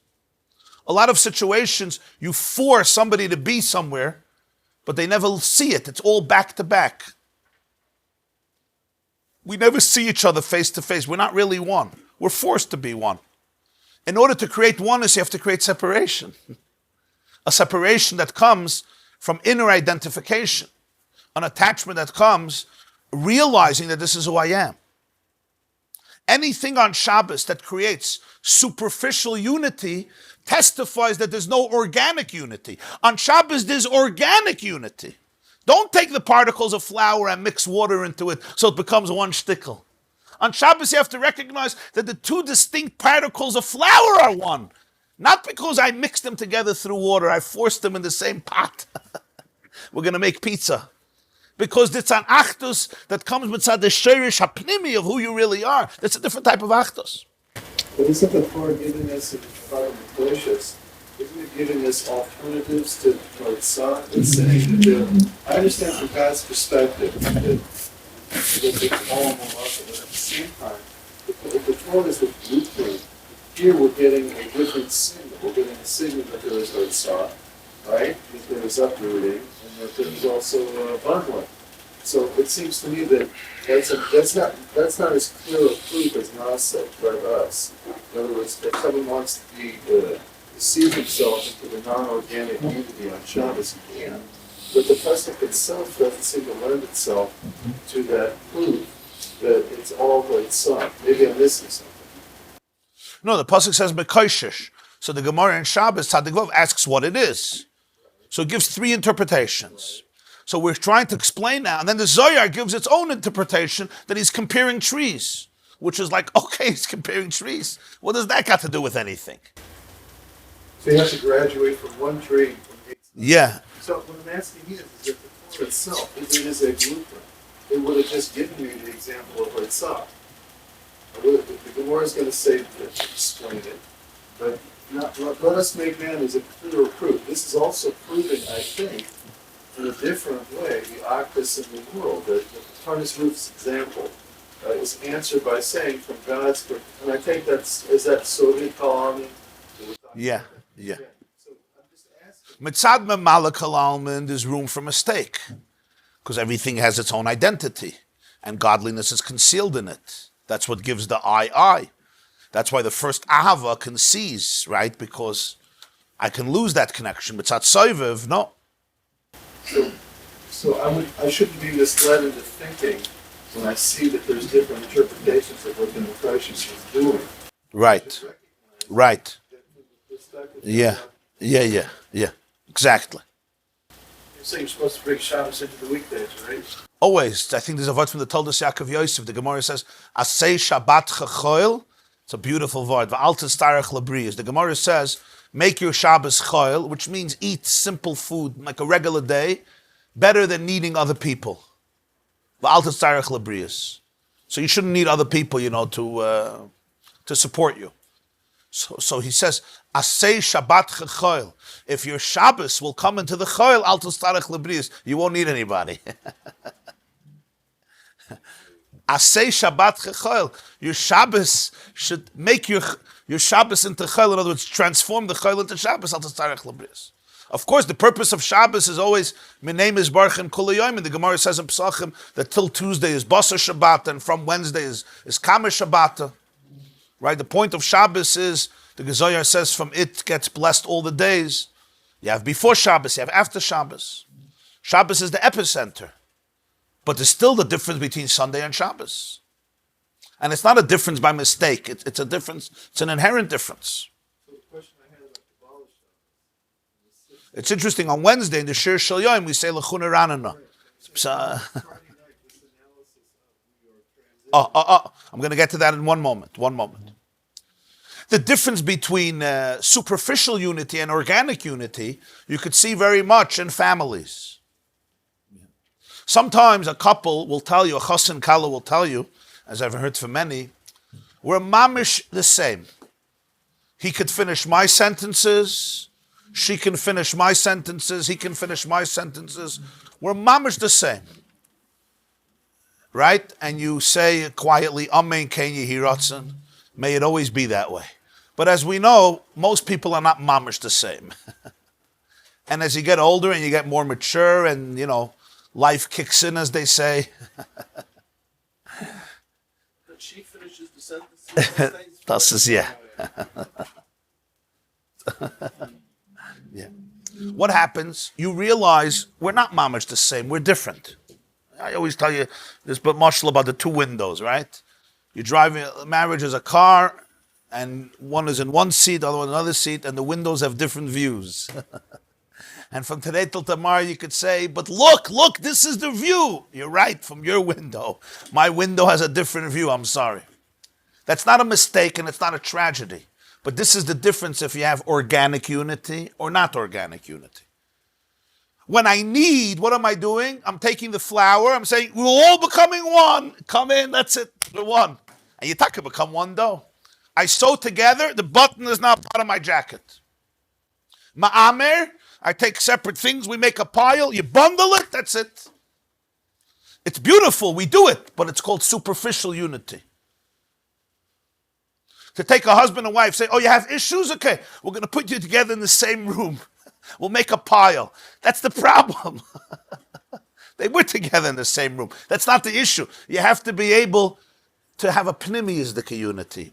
A lot of situations, you force somebody to be somewhere, but they never see it. It's all back to back. We never see each other face to face. We're not really one. We're forced to be one. In order to create oneness, you have to create separation. A separation that comes from inner identification. An attachment that comes realizing that this is who I am. Anything on Shabbos that creates superficial unity testifies that there's no organic unity. On Shabbos, there's organic unity. Don't take the particles of flour and mix water into it so it becomes one shtickle. On Shabbos, you have to recognize that the two distinct particles of flour are one. Not because I mixed them together through water, I forced them in the same pot. We're going to make pizza. Because it's an achdus that comes with the sheirish hapnimi of who you really are. That's a different type of achdus. But isn't the Torah giving us, in part of Mekosheish, isn't it giving us alternatives to Eitzim and saying that I understand from God's perspective that it's all malachim, but at the same time, if the Torah is the blueprint, here we're getting a different signal. We're getting a signal that there is Eitzim, right? That there is uprooting, and that there is also bundling. So it seems to me that that's not as clear a proof as Nasa by us. In other words, if someone wants to deceive himself into the non-organic unity on Shabbos, he can. But the pasuk itself doesn't seem to lend itself to that proof that it's all Eitzim. Maybe I'm missing something. No, the pasuk says Mekosheish. So the Gemara in Shabbos, Tzadik Vav asks what it is. So it gives three interpretations. So we're trying to explain now, and then the Zohar gives its own interpretation that he's comparing trees, which is like, okay, he's comparing trees. What does that got to do with anything? So you have to graduate from one tree. Yeah. So what I'm asking you is if the Torah itself, if it is a blueprint, it would have just given me the example of itself. The Gemara is going to say to explain it, but let us make man as a clearer proof. This is also proving, I think, in a different way, the actus in the world. The Parshas Ruth's example is answered by saying from God's perspective, and I think is that Sodi Kalam? Yeah. So I'm just asking. Mitzad Memalek Alman, there's room for mistake, because everything has its own identity, and godliness is concealed in it. That's what gives the I. That's why the first Ahava concedes, right? Because I can lose that connection. But tzatzoiviv, no. So I shouldn't be misled into thinking when I see that there's different interpretations of what the Mekosheish is doing. Right. Right. Yeah. Exactly. You say you're supposed to bring Shabbos into the weekdays, right? Always. I think there's a word from the Toldos Yaakov Yosef. The Gemara says, Asay Shabbat Chachoil. It's a beautiful word. V'al testarech labriyos. The Gemara says, make your Shabbos choil, which means eat simple food like a regular day, better than needing other people. V'al testarech labriyos. So you shouldn't need other people, to support you. So he says, Asay Shabbat Chachoil. If your Shabbos will come into the choil, al testarech labriyos, you won't need anybody. Asay Shabbat Chachoil. Your Shabbos should make your Shabbos into Chayil. In other words, transform the Chayil into Shabbos. Al testarech labriyos. Of course, the purpose of Shabbos is always Minay Mizbarchem Kol Hayom. And the Gemara says in Pesachim that till Tuesday is Basar Shabbat, and from Wednesday is Kamer Shabbat. Right? The point of Shabbos is, the Gezoyar says, from it gets blessed all the days. You have before Shabbos, you have after Shabbos. Shabbos is the epicenter. But there's still the difference between Sunday and Shabbos. And it's not a difference by mistake. It's a difference. It's an inherent difference. So the question I had about the Baal Shabbos. It's interesting. On Wednesday in the Shir Shel Yom we say Lechuna Ranana. I'm going to get to that in one moment. The difference between superficial unity and organic unity, you could see very much in families. Sometimes a couple will tell you, a chas and kala will tell you, as I've heard from many, we're mamish the same. He could finish my sentences, she can finish my sentences, he can finish my sentences. We're mamish the same. Right? And you say quietly, Amen Ken Yehi Ratzon. May it always be that way. But as we know, most people are not mamish the same. And as you get older and you get more mature and, life kicks in, as they say. But she finishes the sentence. Das ist, yeah. Yeah. What happens? You realize we're not mamish the same. We're different. I always tell you this but mashal about the two windows, right? You're driving, marriage is a car, and one is in one seat, the other one in another seat, and the windows have different views. And from today till tomorrow you could say, but look, this is the view. You're right, from your window. My window has a different view, I'm sorry. That's not a mistake and it's not a tragedy. But this is the difference if you have organic unity or not organic unity. When I need, what am I doing? I'm taking the flour, I'm saying, we're all becoming one. Come in, that's it, we're one. And you talk become one dough. I sew together, the button is now part of my jacket. Ma'amer, I take separate things, we make a pile, you bundle it, that's it. It's beautiful, we do it, but it's called superficial unity. To take a husband and wife, say, oh, you have issues? Okay, we're going to put you together in the same room. We'll make a pile. That's the problem. They were together in the same room. That's not the issue. You have to be able to have a pnimiyisdika unity.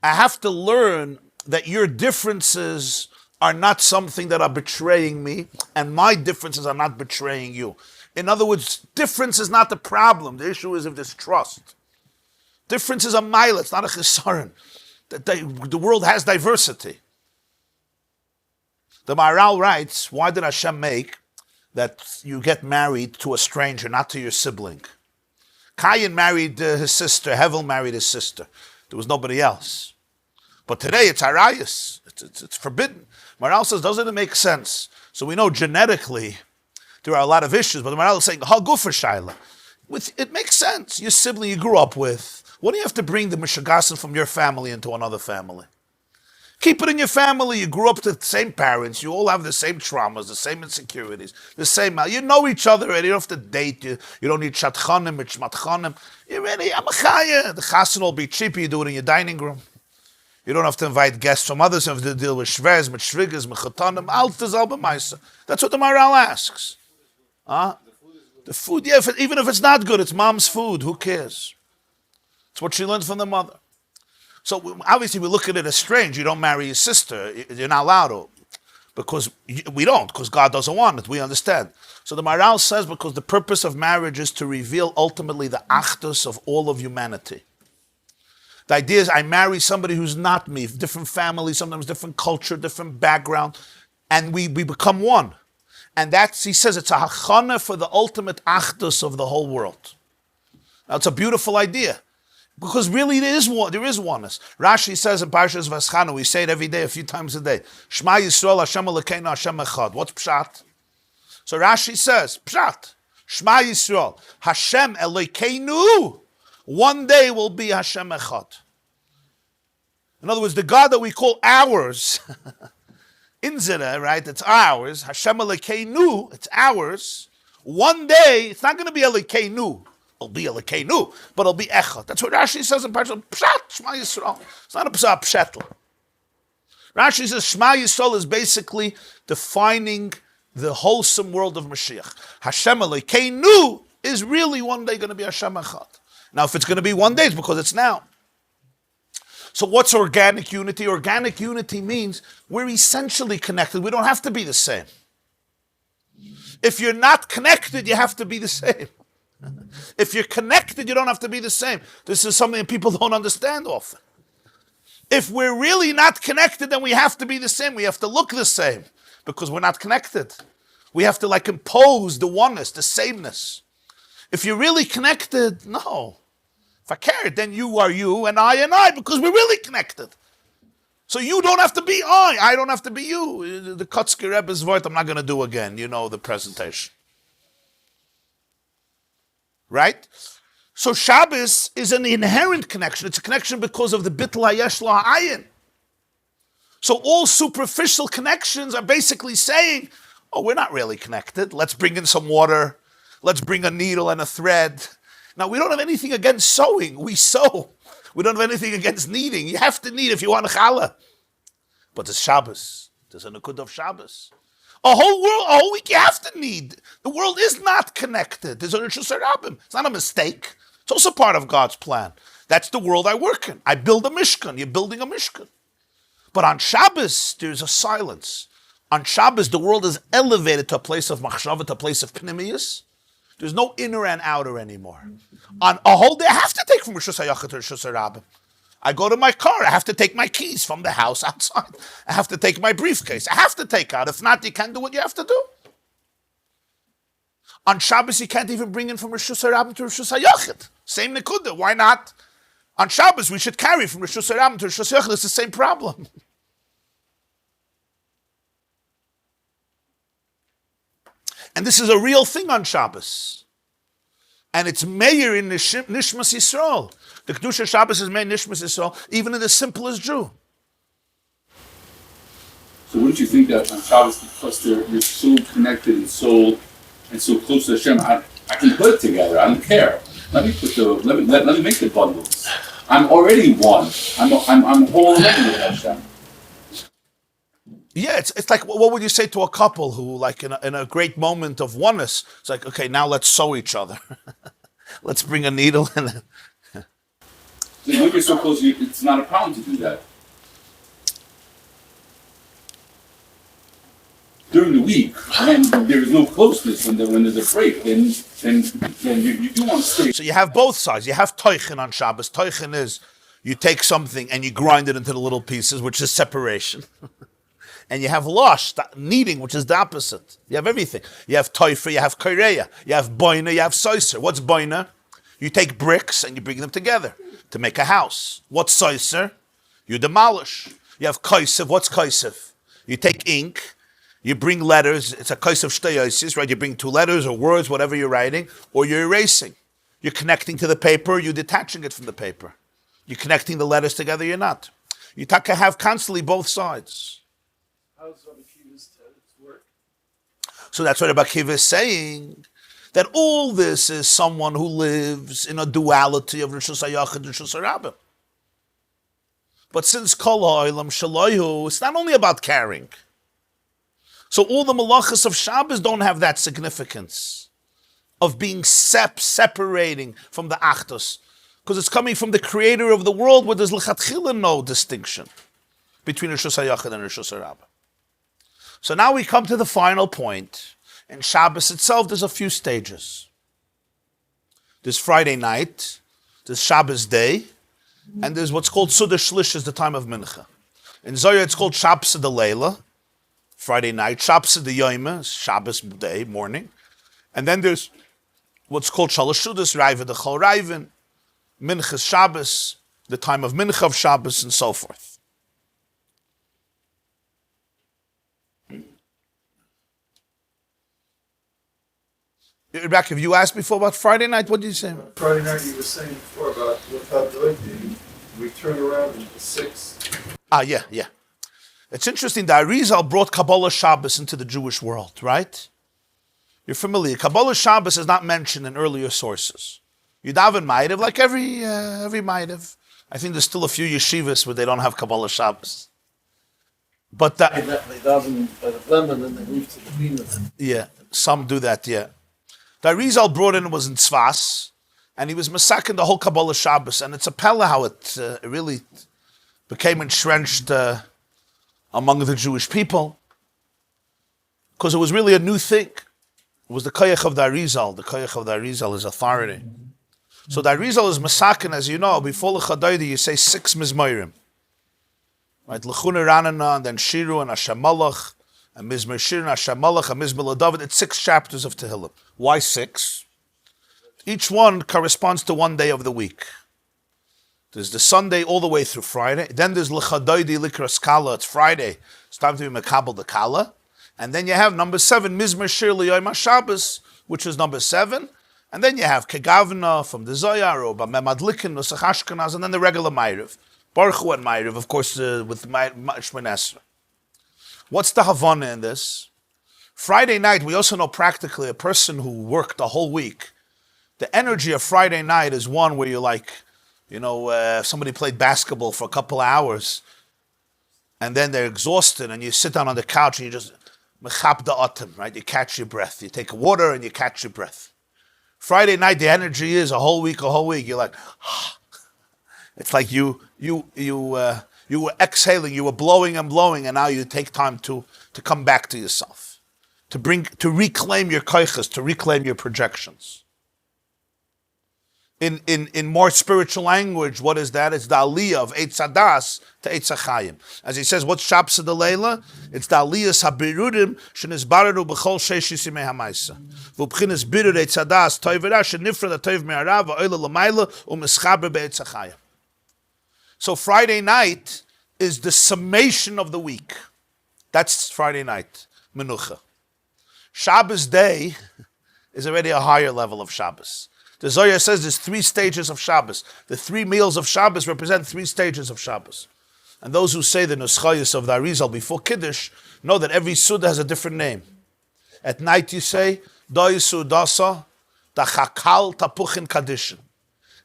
I have to learn that your differences are not something that are betraying me, and my differences are not betraying you. In other words, difference is not the problem. The issue is if there's trust. Difference is a mile, it's not a chesaron. The world has diversity. The Maharal writes, why did Hashem make that you get married to a stranger, not to your sibling? Cain married his sister, Hevel married his sister. There was nobody else. But today it's arayas. It's forbidden. Maharal says, doesn't it make sense? So we know genetically there are a lot of issues, but the Maharal is saying, Hagufa Shaila. It makes sense. Your sibling you grew up with. What do you have to bring the Mishagasan from your family into another family? Keep it in your family. You grew up to the same parents. You all have the same traumas, the same insecurities, the same. You know each other already. You don't have to date. You don't need shatchanim, mitchmatchanim. You're ready. I'm a chaya. The chasen will be cheap. You do it in your dining room. You don't have to invite guests from others. You have to deal with shvers, mit shvigas, mechatanim, altazal b'maisa. That's what the Maharal asks. Huh? The food, yeah, even if it's not good, it's mom's food. Who cares? It's what she learned from the mother. So obviously we look at it as strange. You don't marry your sister. You're not allowed to. Because we don't, because God doesn't want it. We understand. So the Maharal says because the purpose of marriage is to reveal ultimately the achdus of all of humanity. The idea is I marry somebody who's not me, different family, sometimes different culture, different background, and we become one. And that's, he says, it's a hachana for the ultimate achdus of the whole world. Now, it's a beautiful idea. Because really there is oneness. Rashi says in Parshas Vaschanu, we say it every day, a few times a day. Shema Yisrael, Hashem Elokeinu, Hashem Echad. What's Pshat? So Rashi says, Pshat, Shema Yisrael, Hashem Elokeinu, one day will be Hashem Echad. In other words, the God that we call ours, Inzira, right, it's ours, Hashem Elokeinu, it's ours. One day, it's not going to be Elokeinu. It'll be Elokeinu, but it'll be Echad. That's what Rashi says in Parshas. Pshat, Shema Yisrael. It's not a Pshat, Pshetl. Rashi says Shema Yisrael is basically defining the wholesome world of Mashiach. Hashem Elokeinu is really one day going to be Hashem Echad. Now, if it's going to be one day, it's because it's now. So what's organic unity? Organic unity means we're essentially connected. We don't have to be the same. If you're not connected, you have to be the same. If you're connected, you don't have to be the same. This is something that people don't understand often. If we're really not connected, then we have to be the same. We have to look the same because we're not connected. We have to impose the oneness, the sameness. If you're really connected, no. If I cared, then you are you and I because we're really connected. So you don't have to be I don't have to be you. The Kotzker Rebbe's voice I'm not going to do again. You know the presentation. Right? So Shabbos is an inherent connection. It's a connection because of the bittul hayesh lo ha'ayin. So all superficial connections are basically saying, oh, we're not really connected. Let's bring in some water. Let's bring a needle and a thread. Now, we don't have anything against sewing. We sew. We don't have anything against kneading. You have to knead if you want a challah. But it's Shabbos. There's a nekud of Shabbos. A whole week you have to knead. The world is not connected. There's a Rishus Harabim. It's not a mistake. It's also part of God's plan. That's the world I work in. I build a mishkan. You're building a mishkan. But on Shabbos, there's a silence. On Shabbos, the world is elevated to a place of machshava, to a place of pnimiyus. There's no inner and outer anymore. On a whole day, I have to take from Rishus HaYachid to Rishus HaRabim. I go to my car, I have to take my keys from the house outside. I have to take my briefcase. I have to take out. If not, you can't do what you have to do. On Shabbos, you can't even bring in from Rishus HaRabim to Rishus HaYachid. Same nekuda. Why not? On Shabbos, we should carry from Rishus HaRabim to Rishus HaYachid. It's the same problem. And this is a real thing on Shabbos. And it's Meir in Nishmas Yisrael. The Kedusha Shabbos is Meir Nishmas Yisrael, even in the simplest Jew. So wouldn't you think that on Shabbos, because you're so connected and so close to Hashem, I can put it together. I don't care. Let me make the bundles. I'm already one. I'm whole already with Hashem. Yeah, it's like, what would you say to a couple who, in a great moment of oneness, it's like, okay, now let's sew each other. Let's bring a needle and... So when you're so close, it's not a problem to do that. During the week, when there is no closeness, when there's a break, then you do want to stay. So you have both sides. You have toichin on Shabbos. Toichin is you take something and you grind it into the little pieces, which is separation. And you have losh, kneading, which is the opposite. You have everything. You have toifer, you have koreya, you have boina, you have soiser. What's boina? You take bricks and you bring them together to make a house. What's soiser? You demolish. You have koisev. What's koisev? You take ink, you bring letters. It's a koisev shteyosis, right? You bring two letters or words, whatever you're writing, or you're erasing. You're connecting to the paper, you're detaching it from the paper. You're connecting the letters together, you're not. You have constantly both sides. How does Rabbi Kiva's work? So that's what Rabbi Kiva is saying, that all this is someone who lives in a duality of Rishus HaYachid and Rishus HaRabim. But since Kol HaOlam Shaloyu, it's not only about carrying. So all the malachas of Shabbos don't have that significance of being separating from the Achdus, because it's coming from the creator of the world where there's l'chatchila no distinction between Rishus HaYachid and Rishus HaRabim. So now we come to the final point. In Shabbos itself, there's a few stages. There's Friday night, there's Shabbos day, and there's what's called Suda Shlish, is the time of Mincha. In Zohar, it's called Shabbos de Leila, Friday night, Shabbos de Yoima, Shabbos day, morning. And then there's what's called Shalosh Sudas, Raiva de Chol Raivin, Minchas Shabbos, the time of Mincha of Shabbos, and so forth. Rebecca, have you asked before about Friday night? What did you say? Friday night, you were saying before about what we turn around into 6. Yeah. It's interesting that Arizal brought Kabbalah Shabbos into the Jewish world, right? You're familiar. Kabbalah Shabbos is not mentioned in earlier sources. Yudav and Ma'ariv, like every Ma'ariv. I think there's still a few yeshivas where they don't have Kabbalah Shabbos. But They daven by the Lemon and they move to the Bina. yeah, some do that, yeah. The Arizal brought in was in Tzfas, and he was masaking the whole Kabbalah Shabbos, and it's a pella how it really became entrenched among the Jewish people, because it was really a new thing. It was the koyach of the Arizal. The koyach of the Arizal is authority. So the Arizal is masakin, as you know, before the Chadaydi you say 6 mizmorim. Right, L'chuna Ranana, and then Shiru and Hashem Malach, and Mizmor Shir and Hashem Malach, and Mizmor L'David. It's 6 chapters of Tehillim. Why 6? Each one corresponds to one day of the week. There's the Sunday all the way through Friday. Then there's L'chadaydi Likras Kala. It's Friday. It's time to be Mekabel the Kala. And then you have number 7, Mizmor Shir L'Yom HaShabbos, which is number 7. And then you have Kegavna from the Zohar, or B'Memadlikin, Nusach Ashkenaz, and then the regular Ma'ariv. Baruch Hu and Ma'ariv, of course, with Shemon Esrei. What's the Havana in this? Friday night, we also know practically a person who worked the whole week. The energy of Friday night is one where you're like, somebody played basketball for a couple of hours, and then they're exhausted, and you sit down on the couch and you just mechap the autumn, right? You catch your breath. You take water and you catch your breath. Friday night, the energy is a whole week. You're like, it's like you were exhaling, you were blowing and blowing, and now you take time to come back to yourself, to reclaim your koiches, to reclaim your projections. In more spiritual language, what is that? It's the aliyah of Eitz Hadas to Eitz Chaim. As he says, what's Shabbos de Leila? It's the aliyah habirudim shenisbareru b'chol sheish yisimei hamaisa. V'ubchinas birur Eitz Hadas toivera shenifra the toiv me'arav v'oila l'mayla u'mischaber be'Eitz Chaim. So Friday night is the summation of the week. That's Friday night, menucha. Shabbos day is already a higher level of Shabbos. The Zohar says there's 3 stages of Shabbos. The 3 meals of Shabbos represent 3 stages of Shabbos. And those who say the Nuschayos of the Arizal before Kiddush know that every Suda has a different name. At night you say, Doi Sudasa, da Chakal Tapuchin Kadishin.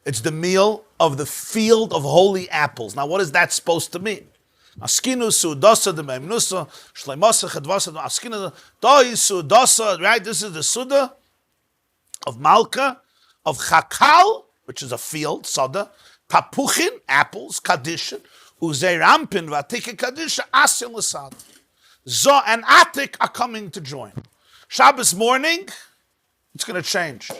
It's the meal of the field of holy apples. Now what is that supposed to mean? Askinu Sudasa de Memnusa, Shleimasa Chedvasa, Askinu Doi Sudasa, right? This is the Suda of Malka, of Chakal, which is a field, Soda, Tapuchin, apples, Kadishin, Uzerampin, Vatike Kadisha, Asin Lasad. Zo and Atik are coming to join. Shabbos morning, it's going to change.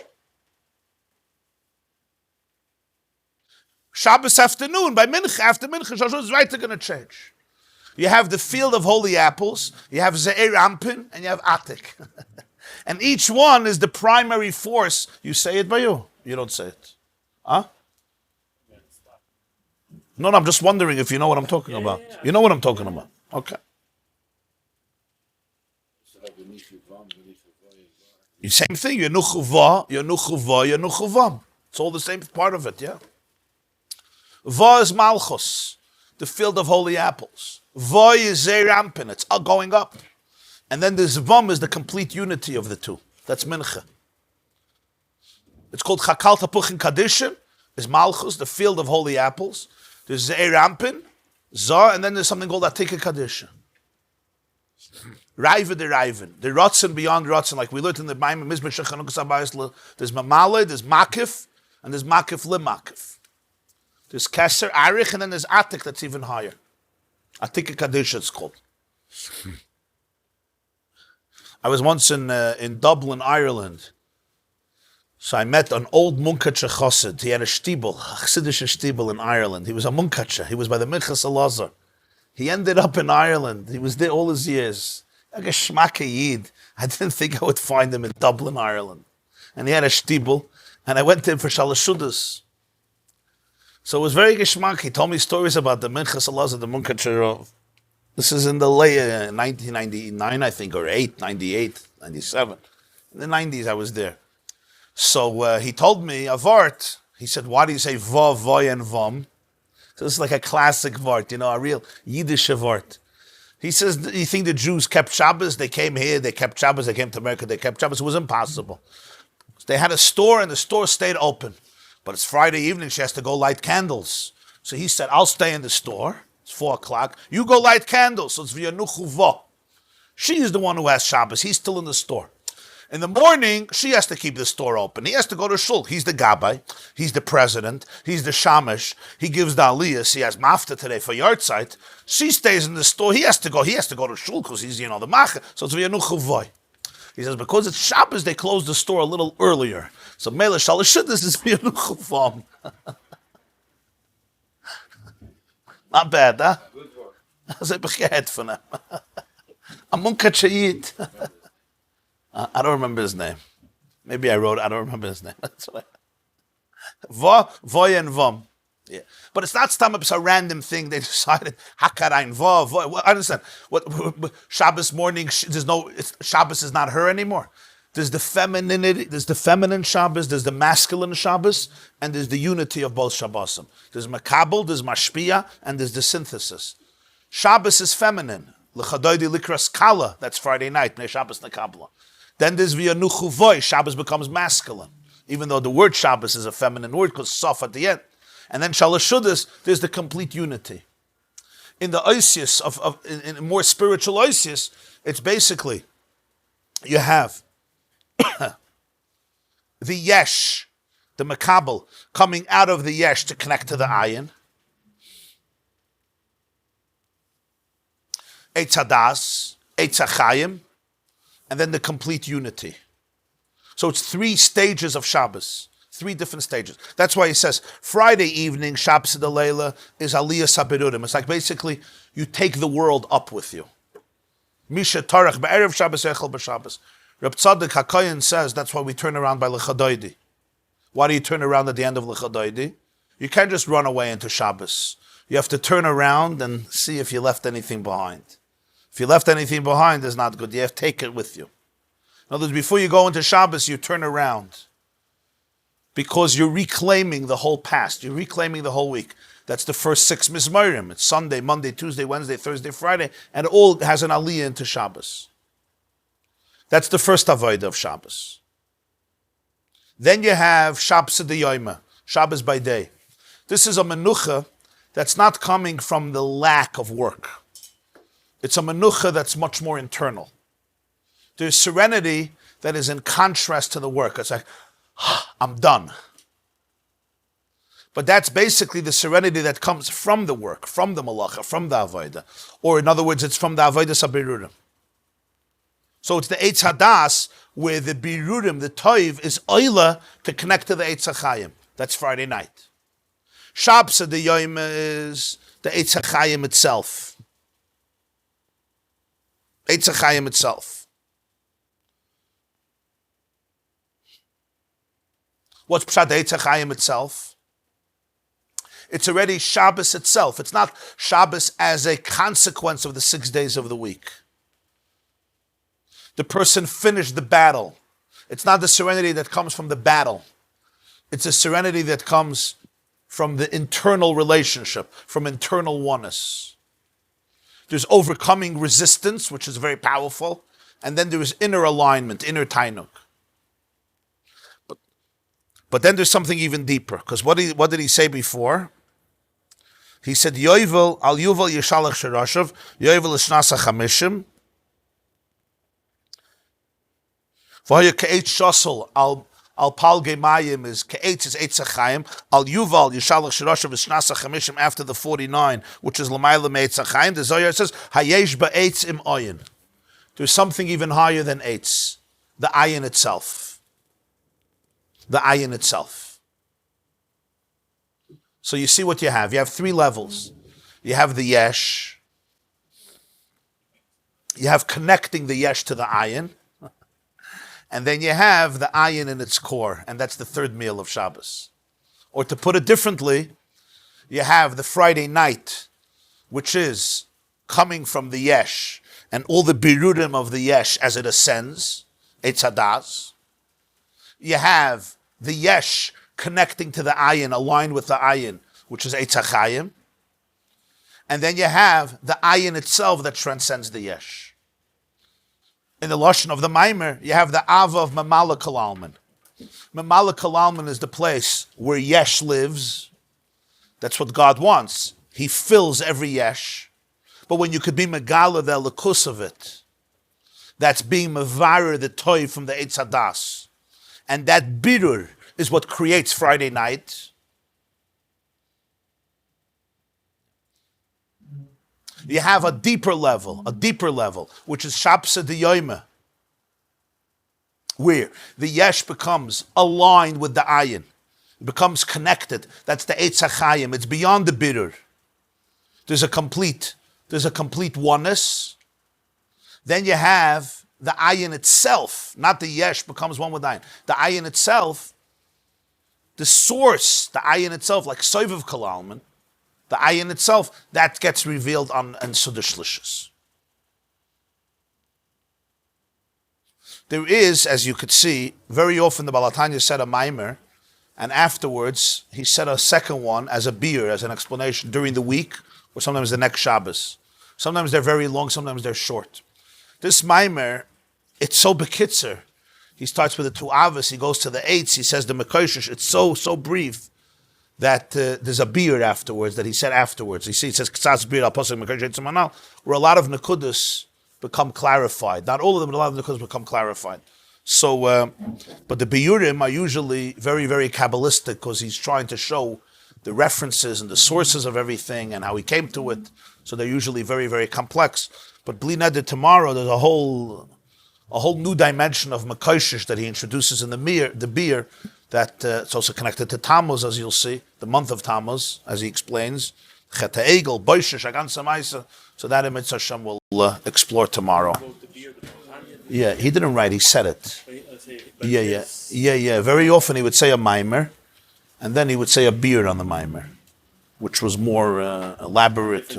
Shabbos afternoon, by Mincha, after Mincha, Shabbos is right, they're going to change. You have the field of holy apples, you have Ze'er Ampin, and you have Atik. And each one is the primary force. You say it by you. You don't say it. Huh? No, I'm just wondering if you know what I'm talking about. You know what I'm talking about. Okay. Same thing. Yenuchuva, Yenuchuva, Yenuchuvam. It's all the same part of it, yeah? Va is Malchus, the field of holy apples. Va is Zeir Ampin. It's going up. And then the Zvam is the complete unity of the two. That's Mincha. It's called Chakal Tapuchin Kadishin, is Malchus, the field of holy apples. There's Ze'er Ampin, Zah, and then there's something called Atika Kadishin. Raiva de Raivin, the Ratzin beyond Ratzin, like we learned in the Maimon, Mizmor Shechanukas Abayis, there's Mamale, there's Makif, and there's Makif Limakif. There's Keser, Arich, and then there's Atik that's even higher. Atika Kadishin it's called. I was once in Dublin, Ireland. So I met an old Munkacher Chassid. He had a shtibel, a Chassidish shtibel in Ireland. He was a Munkacher. He was by the Minchas Elazar. He ended up in Ireland. He was there all his years. Like a shmaka yid. I didn't think I would find him in Dublin, Ireland. And he had a shtibel, and I went to him for Shalashudas. So it was very geschmack. He told me stories about the Minchas Elazar, the Munkacher. This is in the late 1999, I think, or 98, 97. In the 90s, I was there. So he told me a vart. He said, why do you say va, voy, and vom? So this is like a classic vart, a real Yiddish vart. He says, you think the Jews kept Shabbos? They came here, they kept Shabbos, they came to America, they kept Shabbos. It was impossible. They had a store, and the store stayed open. But it's Friday evening, she has to go light candles. So he said, I'll stay in the store. It's 4 o'clock. You go light candles. So it's v'yanuchu vo. She is the one who has Shabbos. He's still in the store. In the morning, she has to keep the store open. He has to go to Shul. He's the Gabbai. He's the president. He's the Shamash. He gives the Aliyahs. He has Mafta today for Yartzeit. She stays in the store. He has to go to Shul because he's, the Macha. So it's v'yanuchu voy. He says, because it's Shabbos, they close the store a little earlier. So Mele Shalashudis is v'yanuchu vom. Not bad, huh? Good work. Ze begeet van hem. A Munkacher Yid. I don't remember his name. Maybe I don't remember his name. That's what Voy and Vom. Yeah. But it's not stam, it's a random thing. They decided, Hakarain, Vo. I understand. What Shabbos morning, Shabbos is not her anymore. There's the femininity, there's the feminine Shabbos, there's the masculine Shabbos, and there's the unity of both Shabbosim. There's Makabel, there's Mashpia, and there's the synthesis. Shabbos is feminine. L'chadoidi likras kala, that's Friday night, ne Shabbos nekabla. Then there's v'yanuchu voy, Shabbos becomes masculine. Even though the word Shabbos is a feminine word, because sof at the end. And then Shalashudas, there's the complete unity. In the Oisius, in more spiritual Oisius, it's basically, you have the yesh, the makabel, coming out of the yesh to connect to the ayin. Eitz hadas, Eitz Chaim, and then the complete unity. So it's 3 stages of Shabbos, 3 different stages. That's why he says Friday evening, Shabbos de Leila, is Aliyah Sabirudim. It's like basically you take the world up with you. Misha Tarach be'erev Shabbos echel b'Shabbos. Reb Tzadok HaKohen says that's why we turn around by Likkutei. Why do you turn around at the end of Likkutei? You can't just run away into Shabbos. You have to turn around and see if you left anything behind. If you left anything behind, it's not good. You have to take it with you. In other words, before you go into Shabbos, you turn around. Because you're reclaiming the whole past. You're reclaiming the whole week. That's the first 6 Mizmorim. It's Sunday, Monday, Tuesday, Wednesday, Thursday, Friday. And it all has an aliyah into Shabbos. That's the first avodah of Shabbos. Then you have Shabbos D'Yoyma, Shabbos by day. This is a menucha that's not coming from the lack of work. It's a menucha that's much more internal. There's serenity that is in contrast to the work. It's like, I'm done. But that's basically the serenity that comes from the work, from the malacha, from the avodah. Or in other words, it's from the avodah sabirurim. So it's the Eitz Hadas where the birurim, the toiv, is oila to connect to the Eitz HaChaim. That's Friday night. Shabbos D'Yoyma is the Eitz HaChaim itself. Eitz HaChaim itself. What's Pshat Eitz HaChaim itself? It's already Shabbos itself. It's not Shabbos as a consequence of the 6 days of the week. The person finished the battle. It's not the serenity that comes from the battle. It's a serenity that comes from the internal relationship, from internal oneness. There's overcoming resistance, which is very powerful, and then there is inner alignment, inner tainuk. But then there's something even deeper, because what did he say before? He said, Yovel al Yuval Yeshalach Sherashav, Yovel Ishnasa Chamishim, V'hoya Ke'etz Shosel al Pal Gemayim is Ke'etz is Eitz HaChaim, al Yuval Yeshalach Sherashav Ishnasa Chamishim after the 49, which is L'mayla Me'etz HaChaim. The Zohar says, Hayesh Ba'etz Im Oyin. There's something even higher than Eitz, the ayin itself. The ayin itself. So you see what you have. You have three levels. You have the yesh. You have connecting the yesh to the ayin. And then you have the ayin in its core, and that's the third meal of Shabbos. Or to put it differently, you have the Friday night, which is coming from the yesh, and all the birurim of the yesh as it ascends, Eitz Hadas. You have the yesh connecting to the ayin, aligned with the ayin, which is Eitz HaChaim. And then you have the ayin itself that transcends the yesh. In the lashon of the Maimer, you have the Ava of Mamala Kalalman. Mamala Kalalman is the place where yesh lives. That's what God wants. He fills every yesh. But when you could be megala the lekus of it, that's being mevarer the toy from the Eitz Hadas. And that birur is what creates Friday night. You have a deeper level, which is Shabsa Diyoyme, where the yesh becomes aligned with the ayin. It becomes connected. That's the Eitz HaChaim. It's beyond the birur. There's a complete oneness. Then you have the ayin itself, not the yesh becomes one with ayin. The ayin itself, the source, the ayin itself, like Soivav Kalalman, the ayin itself, that gets revealed on Sudar Shlishis. There is, as you could see, very often the Baal HaTanya said a Maimer, and afterwards he said a second one as a beer, as an explanation during the week, or sometimes the next Shabbos. Sometimes they're very long, sometimes they're short. This Maimer, it's so bekitzer. He starts with the two avos, he goes to the eights, he says the Mekosheish, it's so brief that there's a beer afterwards, that he said afterwards. You see, it says, K'sas beer al-posek Mekosheish Tzmanal, where a lot of Nekudas become clarified. Not all of them, but a lot of Nekudas become clarified. So, but the Biyurim are usually very, very Kabbalistic, because he's trying to show the references and the sources of everything and how he came to it. So they're usually very, very complex. But Bli Neder tomorrow, there's a whole new dimension of Mekosheish that he introduces in the beer that it's also connected to Tammuz, as you'll see, the month of Tammuz, as he explains. Chet Egel, Boishesh, Agan Samaisa. So that Emetz Hashem will explore tomorrow. Yeah, he didn't write, he said it. Yeah. Very often he would say a Maimer, and then he would say a beer on the Maimer, which was more elaborate.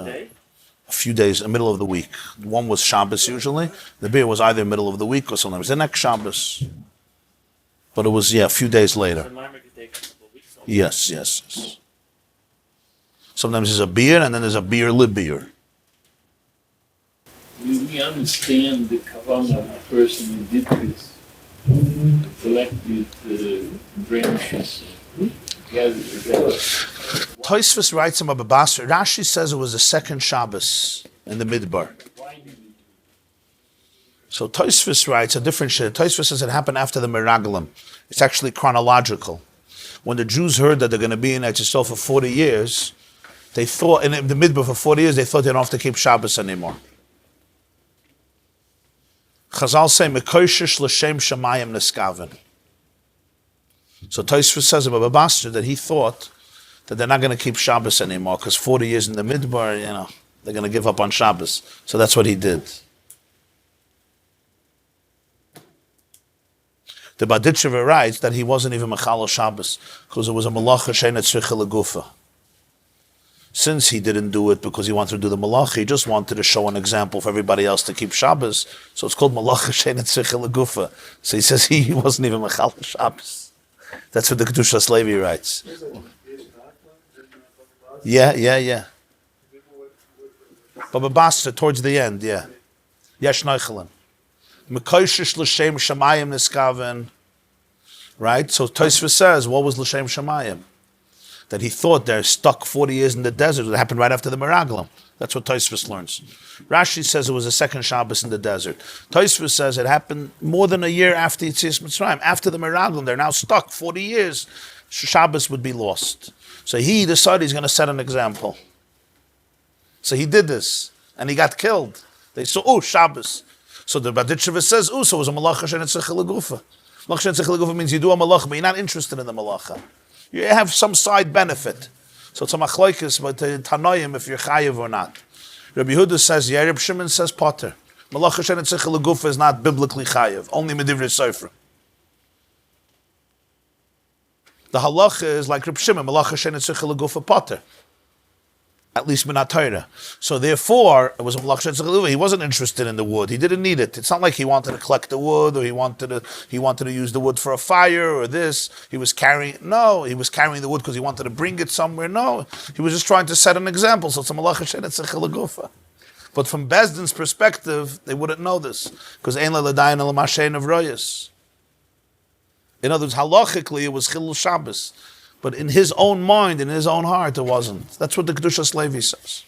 A few days, in the middle of the week. One was Shabbos usually. The beer was either middle of the week or sometimes the next Shabbos. But it was, a few days later. Yes. Sometimes there's a beer and then there's a beer beer. We understand the kavanah of the person who did this, collected the branches, gathered together. Tosfos writes him about Basra. Rashi says it was the second Shabbos in the Midbar. So Tosfos writes a different shit. Tosfos says it happened after the Meraglim. It's actually chronological. When the Jews heard that they're going to be in Eretz Yisrael for 40 years, they thought, in the Midbar for 40 years, they thought they don't have to keep Shabbos anymore. Chazal say, Mekosheish l'shem shamayim neskaven. So Tosfos says about Basra that he thought that they're not going to keep Shabbos anymore because 40 years in the Midbar, they're going to give up on Shabbos. So that's what he did. The Baditchever writes that he wasn't even Mechal Shabbos because it was a Malacha Sheina Tzricha Legufa. Since he didn't do it because he wanted to do the Malacha, he just wanted to show an example for everybody else to keep Shabbos. So it's called Malacha Sheina Tzricha Legufa. So he says he wasn't even Mechal Shabbos. That's what the Kedushas Levi writes. Yeah. Baba Basra towards the end, yeah. Yesh Neuchelen. Mekosheish l'shem shamayim neskaven. Right? So Tosfos says, what was l'shem shamayim? That he thought they're stuck 40 years in the desert. It happened right after the Meraglim. That's what Tosfos learns. Rashi says it was the second Shabbos in the desert. Tosfos says it happened more than a year after Yetzias Mitzrayim. After the Meraglim, they're now stuck 40 years. Shabbos would be lost. So he decided he's going to set an example. So he did this, and he got killed. They saw, Shabbos. So the Baditsheva says, so it was a malacha shenetzich legufa. Malacha shenetzich legufa means you do a malacha, but you're not interested in the malacha. You have some side benefit. So it's a machlokes, but tanoim if you're chayiv or not. Rabbi Yehuda says, yeah, Rabbi Shimon says potter. Malacha shenetzich legufa is not biblically chayiv, only medivrei sofer. The halacha is like Rabbi Shimon, malacha shenetzich legufa potter. At least minat Torah. So therefore, it was a malacha shenetzich legufa. He wasn't interested in the wood. He didn't need it. It's not like he wanted to collect the wood, or he wanted to use the wood for a fire, or this. He was carrying the wood because he wanted to bring it somewhere. No, he was just trying to set an example. So it's a malacha shenetzich legufa. But from Bezdin's perspective, they wouldn't know this because ein ladayin el mashein of royas. In other words, halachically, it was chilul Shabbos. But in his own mind, in his own heart, it wasn't. That's what the Kedushas Levi says.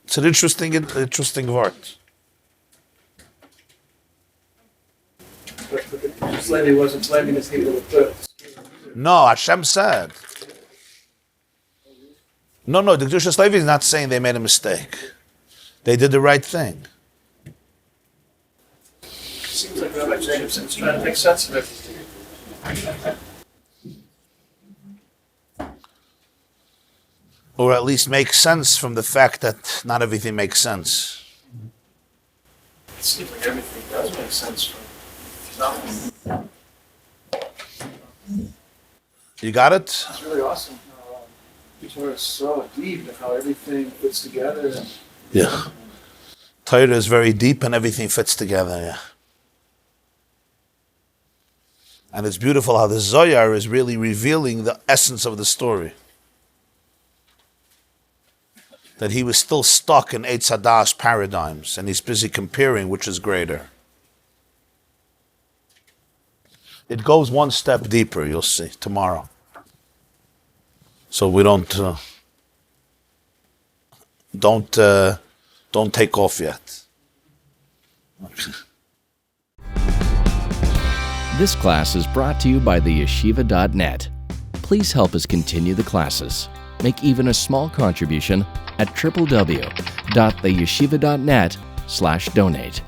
It's an interesting word. But the Kedushas Levi wasn't blaming his people with birds. No, Hashem said. No, the Kedushas Levi is not saying they made a mistake. They did the right thing. Seems like Rabbi Jacobson is trying to make sense of everything. Or at least make sense from the fact that not everything makes sense. It seems like everything does make sense from nothing. You got it? It's really awesome how the Torah is so deep and how everything fits together. And Yeah. Torah is very deep and everything fits together, yeah. And it's beautiful how the Zohar is really revealing the essence of the story. That he was still stuck in Eitz Hadas paradigms, and he's busy comparing which is greater. It goes one step deeper, you'll see, tomorrow. So we don't take off yet. Okay. This class is brought to you by theyeshiva.net. Please help us continue the classes. Make even a small contribution at www.theyeshiva.net/donate.